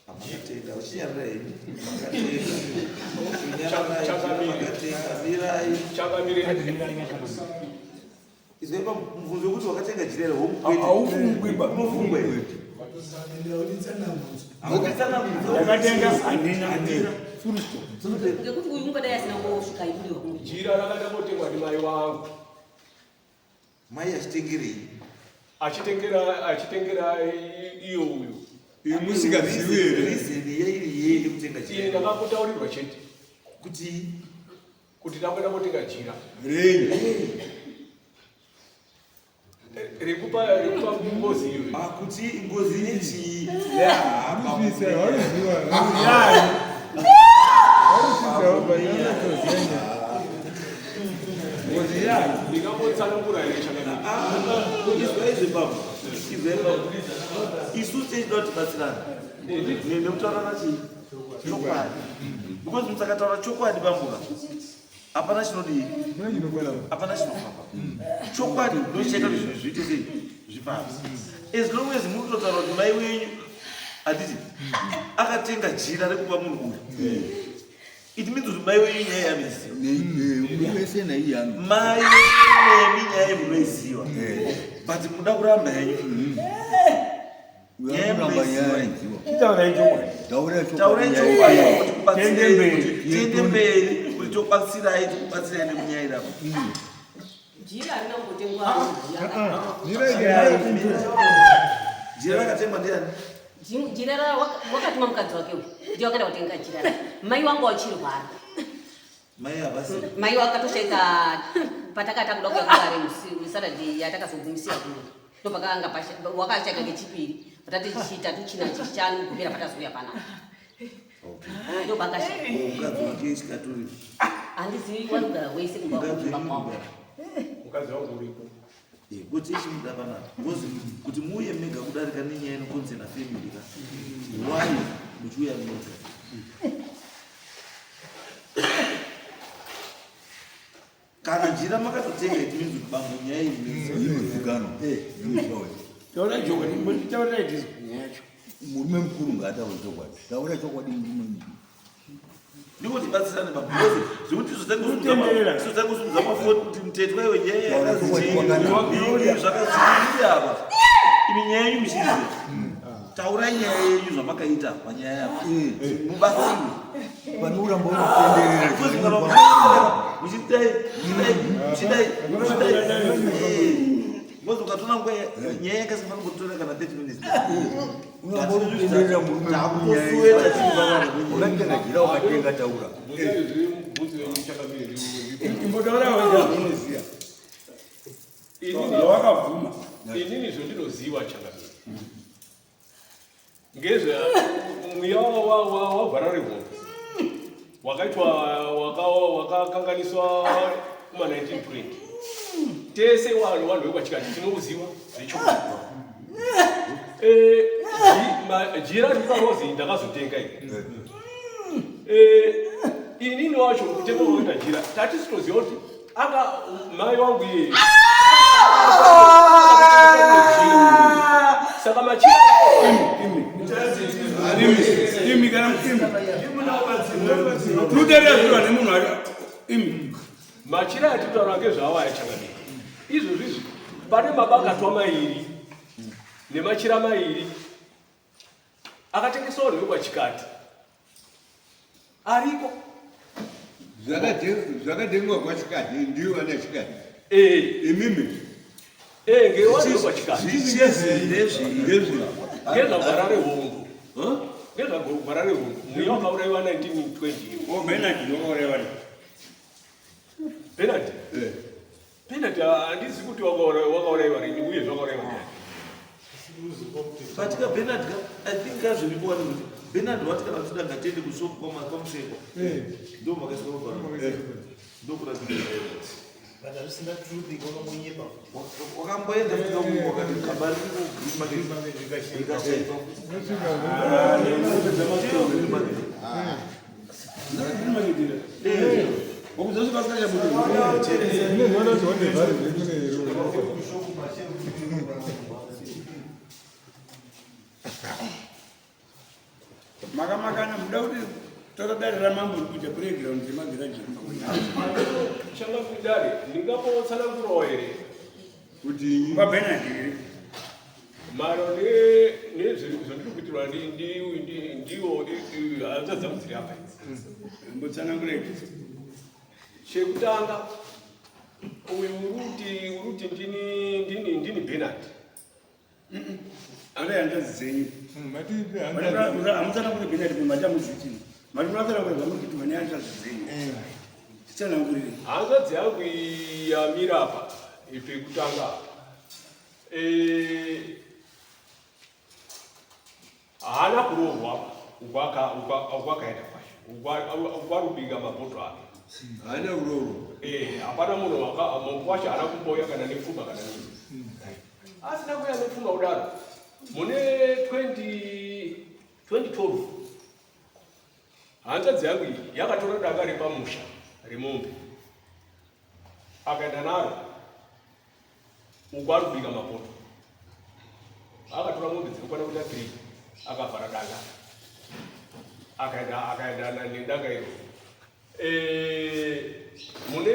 Speaker 3: makatenga uchinyarira heni izvaipa mubvunzo wekuti wakatenga jira homufungwa
Speaker 8: ngekuti uyu ungadai asina kusvika ibudiwa
Speaker 2: jira rakada kotengwa ndimai wangu.
Speaker 3: Mai achitengerei?
Speaker 2: Achitengera iyo uyu
Speaker 3: reason yairi yeye kutenga jira.
Speaker 2: Ini ndakakutaurirwa chete kuti ndakwenda kotenga jira rekupa ngozi iyo
Speaker 3: kuti ngozi nechi isu tichinotibatsirana nekutaura chokwadi because musakataura chokwadi bambuka hapana chinodii hapana chinofamba chokwadi ndocheka zvinhu zviite sei zvifamba as long as muri kutotaura kuti mai wenyu hatiti akatenga jira rekupa munhu uyu it means kuti mai wenyu nyaya yamiziva mai nemi nyaya yemunoiziva but muda kuramba henyu nyaya yemunoiziva taurai chokwadi tiende mberi kuti tobatsirai tikubatsirai nemunyaya irapa
Speaker 8: Jira rinongotengwa.
Speaker 3: Jira rakatengwa ndiani?
Speaker 8: Jira wakati mukadzi wake uyu ndiye wakaenda kutenga jira. Mai wangu wachirwara.
Speaker 3: Mai abasi.
Speaker 8: Mai wakatosvika patakata kuda kuyakare Saturday yatakazogumisia kuno. Ndopakanga wakachaka ngechipiri. Patati chitatu china chichanu kumira patazuya panapa. Okay. Ndopakasha.
Speaker 3: Ukazwa chikaturi.
Speaker 8: Andizivi wanogara wese kumba kwavo.
Speaker 2: Mukadzi wangu uripo.
Speaker 3: Kuti ichi muda panapa. Kuti muuye mega kudarika nenyaya inokonze na family ka. Why muchiuya mega? Kana njira makatotenga itiminzu kubango nyaya
Speaker 9: Zigano.
Speaker 6: Taura chokwadi, taura itizi kunyacho.
Speaker 9: Murume mukuru ngaataure chokwadi. Taura chokwadi ndimweni.
Speaker 3: Ndikuti batsirane mabhozi zvekuti zvotangosunza mafoni kuti mutetwa iwe nyaya yakazichii zvakaziii apa imi nyaya yenyu muchiziva taurai nyaya yenyu zvamakaita panyaya yapa mubatsirwe
Speaker 9: Pane uramba unotenderera
Speaker 3: mozi ukatona nguva nyaya yakasifana kutora kana 30 minutes
Speaker 9: uramba unotenderera murume mukuru unakena jira wakatenga taura.
Speaker 6: Imbotaura wega unoziya. Wakavhuma.
Speaker 2: Inini zvondinoziva changamire. Ngezve mweya wavhara rehombe wakakanganiswa kuma 1920. Tese vanhu vekwachikati tinouziva zvechokwadi. Jira rikarozi ndakazotenga inini wacho kutenga kuita jira tatisitoziva kuti anga mai wangu iye saka machira
Speaker 6: imi kana mtimi tuterea zviva nemunhu ari imi
Speaker 2: machira atitaura ngezvawo ayachangamira izvozvizvi pane mabakatwa mairi nemachira mairi akatengesawo rwekwachikati ariko
Speaker 9: Zvakatengwa kwachikati ndiyo vana chikati. Imimi.
Speaker 2: Ngewakwachikati. Ngezvagwara rehombo. Ngezvagwara rehombo. Mweya wakauraiwa 1920.
Speaker 6: Bernard wakauraiwa.
Speaker 2: Bernard? Bernard handizi kuti wakauraiwa rini uye zvakauraiwa ndani.
Speaker 3: Katika Bernard, I think kazviripo wani kuti Bernard wati kana kuti ngatende kusofu kwamuseko. Ndo makasika kubara. Ndo kurazika.
Speaker 1: Kana zvisina truth ikono munyepa.
Speaker 3: Wakamboenda fika uko wakati kabari
Speaker 1: magari zvikashika.
Speaker 6: Makamakana muda kuti totodarira mambo kuita playground dzemagiraji
Speaker 2: Changa kudare ndingapotsanangurawo here
Speaker 6: kuti paBernard
Speaker 2: maro nezvondiri kuitirwa ndiwo hanza dzangu dziri apa
Speaker 6: mbotsanangura kuti
Speaker 2: chekutanga uyu uruti ndini Bernard
Speaker 6: anda yandazi dzenyu hamutsana kuti Bernard kumatamuzichini matimurakana kuti vamukiti vane yandazi dzenyu titsanangurire
Speaker 2: hanzvadzi yangu yamira apa pekutanga haana kurohwa ukwakaenda kwacho ukwarubika mabhoto ake
Speaker 9: Haana uroro.
Speaker 2: hapana munhu wacho haana kumboya kana nepfuma kana nini asina kuya nepfuma kudaro mune 2012 hanzvadzi yangu iyi yakatora danga repamusha remombe akaenda naro ukwarubika mabhoto akatora mombe dzinokwana kuita 3 akavhara danga akaenda nedanga iro mune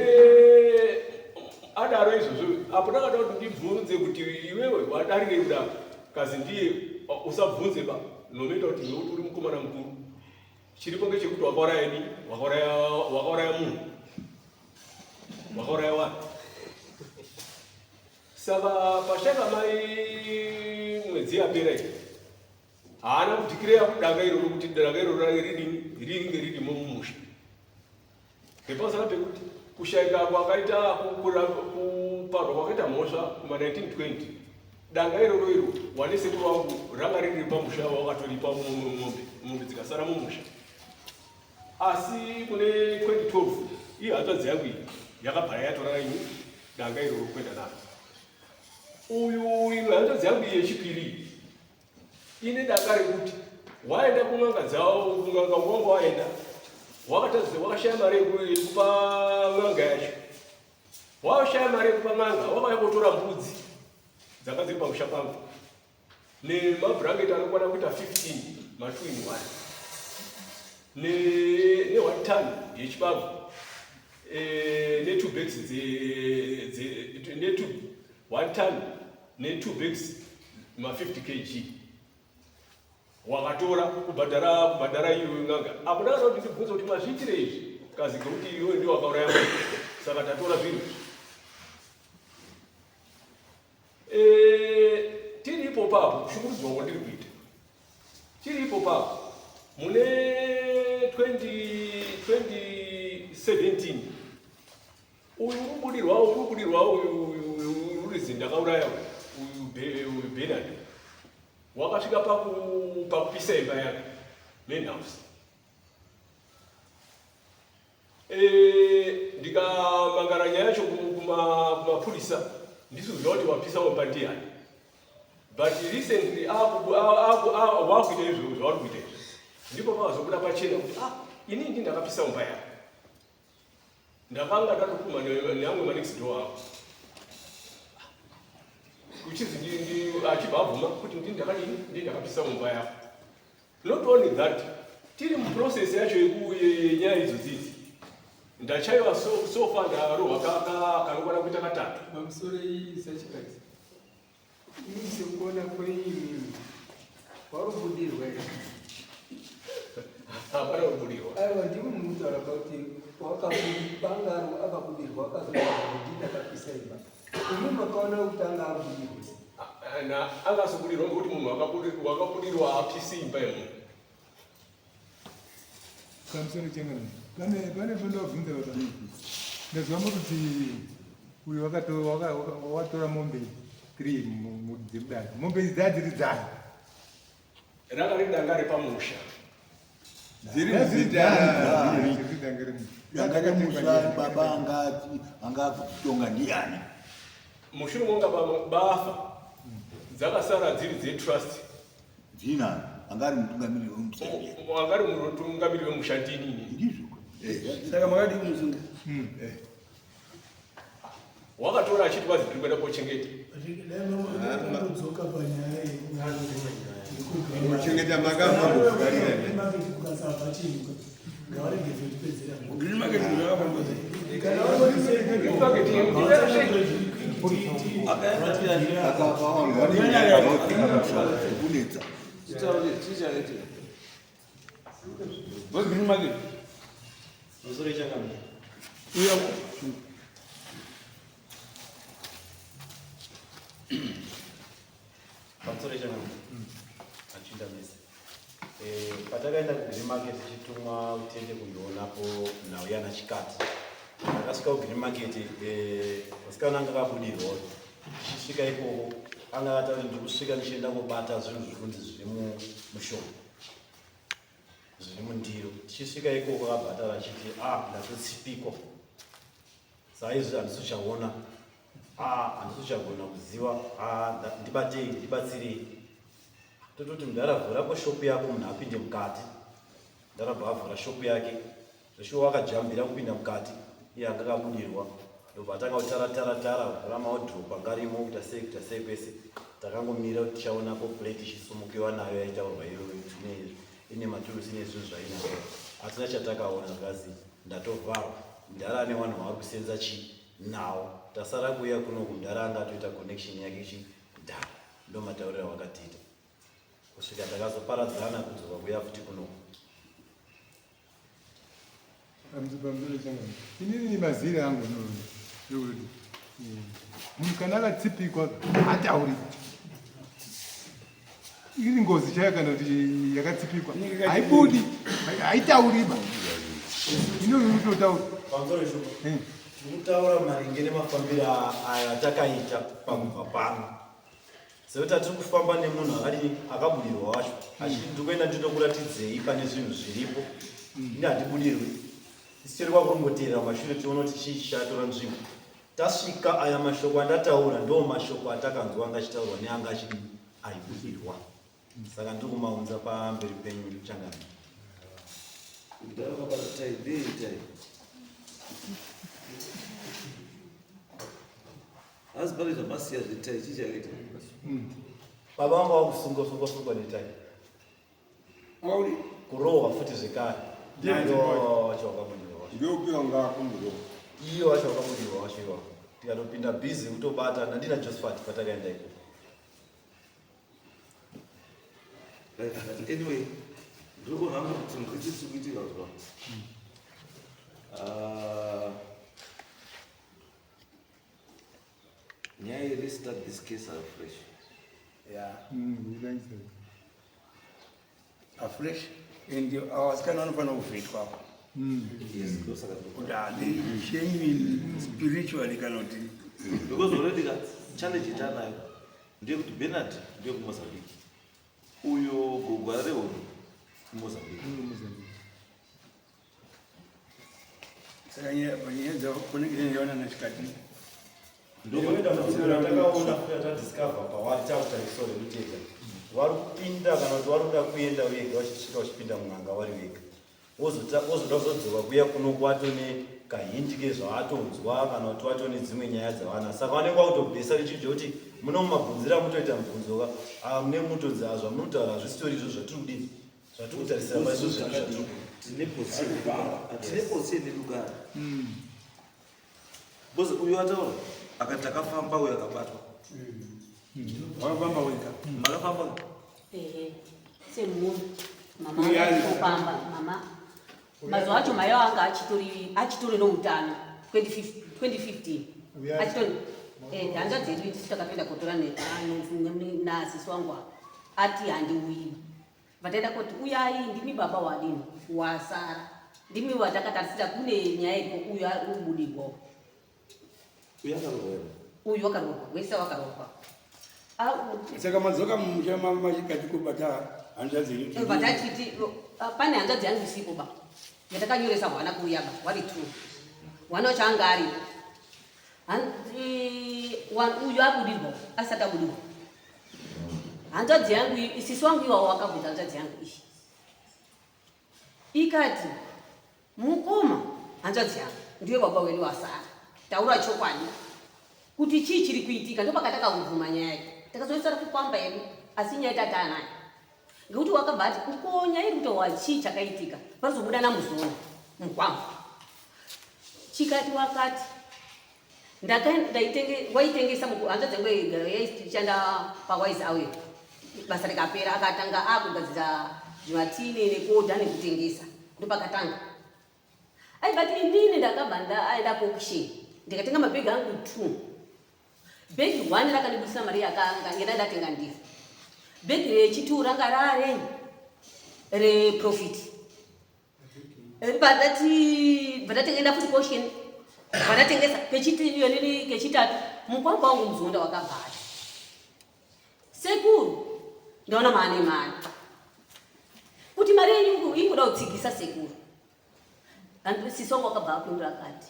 Speaker 2: adaro izvozvo apo ndakada kuti ndibvunze kuti iwewe wadarire kudaro kazi ndiye usabvunze ba nonoita kuti iwe uri mukomana mukuru chiripo ngechekuti wakauraya ni wakauraya munhu wakauraya vanhu Saka pashaka mai mwedzi yapera haana kudhikireya kudanga iroro kuti danga iroro ringe ririmo mumusha. Ngepazana pekuti kushayika kwakaita kuparwa kwakaita mhosva kuma 1920 danga iroro iro wane sekuru wangu ranga riri pamusha wakatoripa mombe dzikasara mumusha. Asi kune 2012 iyo hanzvadzi yangu iyi yakabhara yatora ini danga iroro kwenda naro. Uyu imwe hanzvadzi yangu iyi yechipiri ine danga rekuti waenda kun'anga dzawo kun'anga wangu waenda wakatadzisa wakashaya mari yekupa n'anga yacho. Washaya mari yekupa n'anga wakauya kotora mbudzi dzanga dziri pamusha pangu nemabhurangeti anokwana kuita 15 matwin 1 ne1 ton yechibavu ne2 bags ne1 ton ne2 bags ma50 kg wakatora kubhadhara iyo n'anga. Apo ndakada kuti ndibvunza kuti mazviitire izvi kazi ngekuti iwe ndio wakauraya mari saka tatora zvinhu. Tiri ipo papo kushungurudzwa kwandiri kuita tiri ipo papo mune 2017 uyu urubudirwa uyu rurizi ndakauraya uyu Bernard wakasvika pakupisa imba yake main house. Ndikamangara nyaya yacho kumapurisa ndisuziva kuti wapisa imba ndiani, but recently wakuita izvo zvavari kuita izvi ndipo pavazobuda pachena kuti inini ndi ndakapisa imba yake. Ndakanga ndatokuma neamwe manext door ako kuchizi achibva abvuma kuti ndi ndakapisa imba yako. Not only that, tiri muprocess yacho yenyaya idzodzi ndachaiwa sofa ndarohwa kanokwana kuita katatu
Speaker 5: pamusoro isachikazi ini sekuona kweini warubudirwa
Speaker 2: hapana kubudirwa.
Speaker 5: aiwa ndimi munutaura kuti wakabangaro akabudirwa akazoaudita kapisa imba imi makaona kuti anga abudirwa
Speaker 2: angasobudirwa ngekuti munhu wakabudirwa apisi imba yemunhu.
Speaker 10: pamusoro chengana pane pandavabvunza kuti ndazvamba kuti uyu watora mombe 3 mudzimudari mombe idzi dzadziri dzari
Speaker 2: ranga riri danga repamusha
Speaker 9: danga baba angakutonga ndiani
Speaker 2: mushure monga bafa dzakasara dziri dzetrust
Speaker 9: dzina angari mutungamiri wemushandini
Speaker 2: angari mutungamiri wemushandini
Speaker 9: ndizvo
Speaker 6: saka makadi kumusunga
Speaker 2: wakatora achiti kwazi ndiri kuenda kochengeta
Speaker 9: kuchengeta makamba
Speaker 6: green market zvakapambaza green market
Speaker 1: pamusoro changu achinda mese patakaenda kugreen market tichitumwa kutende kundoonapo nhau yana chikati akasvika kugreen market vasikana anga akabudirwa tichisvika ikoko anga atauri ndikusvika ndichienda kubata zvinhu zviri kunzi zviri mushoma zviri mundiro. Tichisvika ikoko akabhatara achiti ndatotsipikwa saizvi handisichaona handisichagona kuziva ndibatei ndibatsirei. Tototi munhu aravhurapo shopu yako munhu apinde mukati ndarabva avhura shopu yake zveshuwa akajambira kupinda mukati iye anga akabudirwa ndobva atanga kutaratara vhura maodhiropu angarimo kuita sei kwese takangomira kuti tichaonapo plate ichisimukiwa nayo yaitaurwa iyoyo ine maturusi nezvinhu zvainayo hatina chatakaona zvazi ndatovharwa mudhara ane vanhu vaari kusenza nawo tasara kuuya kuno kudhara anga atoita connection yake ichidhara ndo matauriro wakatiita kusvika takazoparadzana kudzoka kuya futi kuno.
Speaker 10: Inini mazira angu yokuti munhu kana akatsipikwa hatauri iri ngozi chaiyo kana kuti yakatsipikwa haibudi haitauriba inototaura
Speaker 11: pamusoro izvo ndikutaura maringe nemafambiro atakaita pamubva pano sekuti tiri kufamba nemunhu akati akabudirwa wacho ndikuenda ndinokuratidzei pane zvinhu zviripo ine handibudirwi tichiri kwakungoteera mashure tiona kuti chii chatora nzvimbo tasvika aya mashoko andataura ndo mashoko atakanzwa anga achitaurwa neanga achidi aibudirwa saka ndiri kumaunza pamberi penyu changani
Speaker 3: asi pane zvamasiya zvetai chichakaita
Speaker 11: baba vangu vakusungwa netai kurohwa futi zvekare wacho wakabudirwa iyo wacho wakabudirwa wacho iwa tikatopinda bhizi kutobata nandina josephat patakaenda iko
Speaker 3: anyway ndiri kuhamba kuti ndichisi kuitika zva nyaya restart this case afresh
Speaker 6: afresh and avasikana vanofanira kuvhetwapo kuti handi genuine spiritually kana kuti
Speaker 3: because already challenge itanayo ndeyekuti Bernard ndiye kumozambique uyo gogwa rehono kumozambique
Speaker 6: saka panyaya dzakonekiteniyaona nachikati
Speaker 11: ndotakaona kuti atadiscover pawari tautarisore kutega vari kupinda kana kuti vari kuda kuenda vega vachisvika vachipinda mun'anga vari vega wozoda kuzodzoka kuya kunoku watone kahindi kezvaatonzwa kana kuti watone dzimwe nyaya dzavana saka vanenge vakutobhesa richidya kuti muno mumabvunzira mutoita mubvunzo mune mutonzi azva munotaura zvistori izvo zvatiri kudini zvatiri kutarisira paizvo
Speaker 3: tine polisi yenedugara bose uyo ataura akati akafamba uyo akabatwa
Speaker 6: wakafamba wega
Speaker 3: makafamba
Speaker 8: semunhu mama akofamba mama mazuva acho mayo anga achitori noutano 2015 achitori dhanja dzedu tisi takapinda kutora nasisi wangu ati handiuyi vataenda kuti uyai ndimi baba wadini wasara ndimi watakatarisira kune nyaya iko uyo ari kubudirwawo uyu wakarohwa wese wakarohwa
Speaker 6: saka madzoka mumusha machikati kubata hanzvadzi yenyu
Speaker 8: vatachiti pane hanzvadzi yangu isipo ba yatakanyoresa hwana kuuya ba wari true hwana wachaanga ari uyu abudirwa asati abudirwa hanzvadzi yangu isisi wangu iwawo wakabvunza hanzvadzi yangu iyi ikati mukoma hanzvadzi yangu ndiwe baba wedu wasara taura chokwadi kuti chii chiri kuitika ndopakatakavhuma nyaya takazoisara kukwamba yedu asi nyaya tatanayo ngekuti wakabva ati ukonya iri kutohwa chii chakaitika parizobuda namuzona mukwamba chikati wakati waitengesa hanzvadzi yangu yaishanda pawise awe basa rikapera akatanga akugadzira zvimatini nekodha nekutengesa ndopakatanga aibati indini ndakabva ndaenda kokusheni ndikatenga mabhegi angu 2 bhegi 1 rakandibudisa mari yakanga ngenda ndatenga ndivo bhegi rechitu ranga rare reprofit bvatatengenda futi kosheni vanatengesa kechitatu mukwamba wangu muzonda wakabhata sekuru ndaona mane mari kuti mari yenyu ingoda kutsigisa sekuru sisongo wakabva apindura akati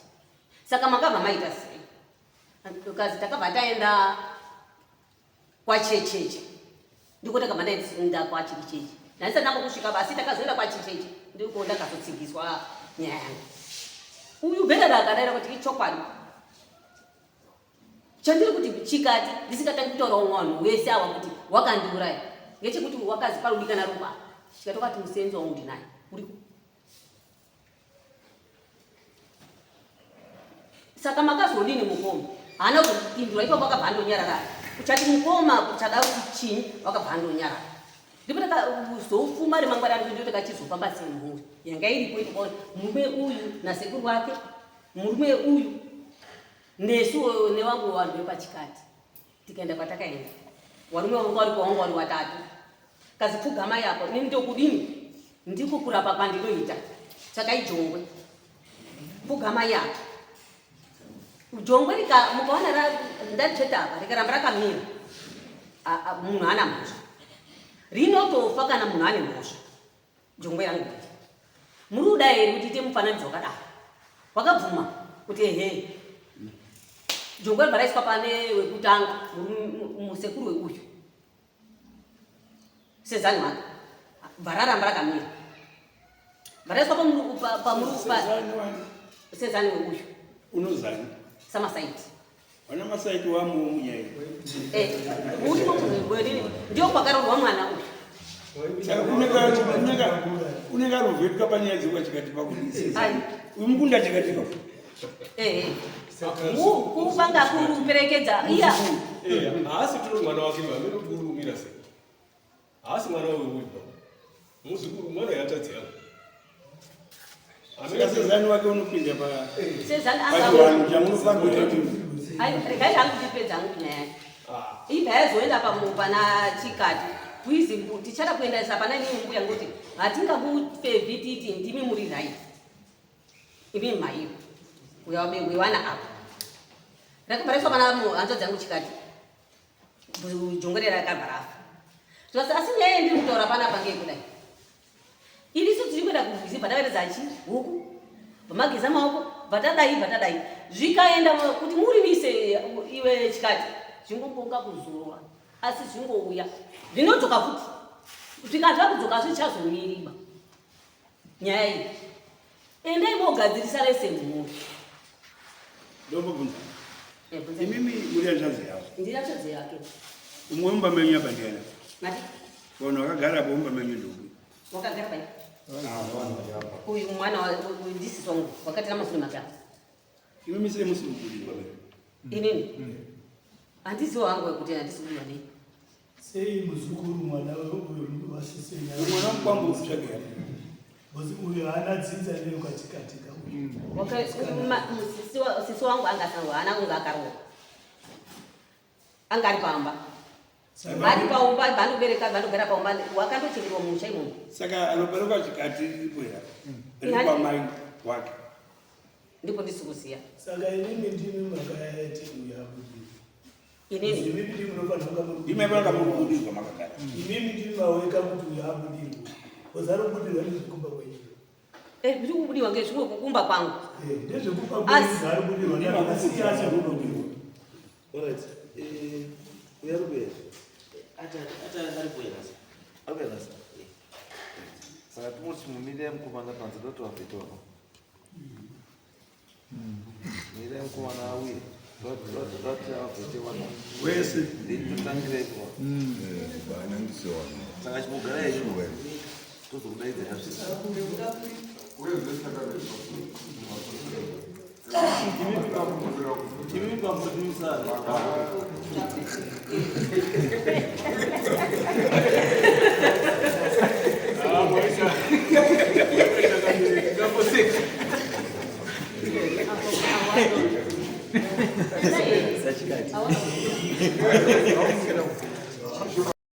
Speaker 8: saka makabva maita sei kazi takabva taenda kwachecheche ndiko takabva ndaenda kwachicheche ndandisati namba kusvika basi takazoenda kwachicheche ndiko ndakazotsigiswa nyaya yangu uyu bhenada akadaira kuti ichokwadi chandiri kuti chikati ndisingatangi kutaurawo mwanhu wese awa kuti wakandiuraya ngechekuti wakazi parudikana ropa chikatokati musenzi wangu ndinaye uri saka makazodini mukoma haana kuzopindura ipapo wakabva andonyarara uchati mukoma kuchada kuti chinyi wakabva andonyarara ndipo takazofuma remangwanani ndio takachizofamba semhuri yanga iripo itoona murume uyu nasekuru wake murume uyu nesuwo newangu wanhu wepachikati tikaenda kwatakaenda warume wangu wari kwangu wari watatu kazipfugama yako nini ndokudini ndiko kurapa kwandinoita saka ijongwe pfugama yako jongwe mukaona ndatsetapa rikaramba rakamira munhu ana mhosva rinotofa kana munhu ane mhosva jongwe yangu muri kuda here kuti ite mufananidzo wakadaro wakabvuma kuti ehe jongwe bvaraiswa pane wekutanga musekuru weuyu sezani wake bvararamba rakamira bvaraiswa sezani weuyu
Speaker 6: unozani
Speaker 8: samasaiti
Speaker 6: wana masaiti wamumunyayi
Speaker 8: ndio kwakarorwa mwana uyu
Speaker 6: unenge arovhetuka panyaya chikati pakudisi uyu mukunda chikatika
Speaker 8: kuvanga kuperekedza iya
Speaker 2: haasi tino mwana wake vamene kurumira sei haasi mwana weuipa muzukuru mwana yatadzi yangu
Speaker 6: sezani wake unopinda
Speaker 8: sezani
Speaker 6: chamunofambira
Speaker 8: regai hangu ndipedza hangu nyaya ibva yazoenda pana chikati kwizi tichada kuendaisa pana inini mbuya ngoti hatingakupe vititi ndimi muri rai imi maiyo wewana apo rakabvariswa pana hanzo dzangu chikati jongwe rakabva rafa asi nyaya ndiri kutaura panapa ngekudai irisu tiri kuenda kurwizi bvataveredza chi huku vamageza maoko bvatadai zvikaenda kuti murimise iwe chikati zvingombonga kuzorwa asi zvingouya zvinodzoka futi zvikadza kudzoka zvichazomiriba nyaya iyi endai mogadzirisa rese mhuri
Speaker 6: ndombobvunza imimi muri yanzvadzi yavo
Speaker 8: ndiri yanzvadzi yake
Speaker 6: umwe mumba menyu apa ndiana
Speaker 8: mati
Speaker 6: vanhu vakagara po mumba menyu ndoku
Speaker 8: wakagara pai uyu mwana ndisisi wangu wakati namasure magama
Speaker 6: imimi sei musiri kubudirwa
Speaker 8: inini handiziwo hangu wekuti handisi kudiwa nei
Speaker 12: sei muzukuru mwana wasise
Speaker 6: mwana mukwambo kutsvagera
Speaker 12: uyo haana dzinza neo katikatika
Speaker 8: sisi wangu angasanwa haana kunge akarowa anga ari pamba vari paumba vandobereka vandogara paumba wakandochekerwa musha imomo
Speaker 6: saka anoberekwa chikati iripoera iri kwamai wake
Speaker 8: ndipo ndisi kuziya
Speaker 12: saka inini ndimi makaiti uyabudiri
Speaker 8: inini
Speaker 6: ndime panga mukubudirwa makagara
Speaker 12: imimi ndimi maweka kuti uyabudirwa ozarobudirwa ndezvekumba kwenyu
Speaker 8: zviri kubudirwa ngezvimwe kukumba kwangu
Speaker 12: ndezvekumba kwenyu zarobudirwa ndakasiyacha kubudirwa
Speaker 3: uyarubera apera saka tinoti mumire mukomana panze ndotovafetoako mire mukomana auye
Speaker 6: wese
Speaker 3: nditotangireko saka chimugara icho tozokudaidzira imimi pamutimusana
Speaker 8: Sachikati.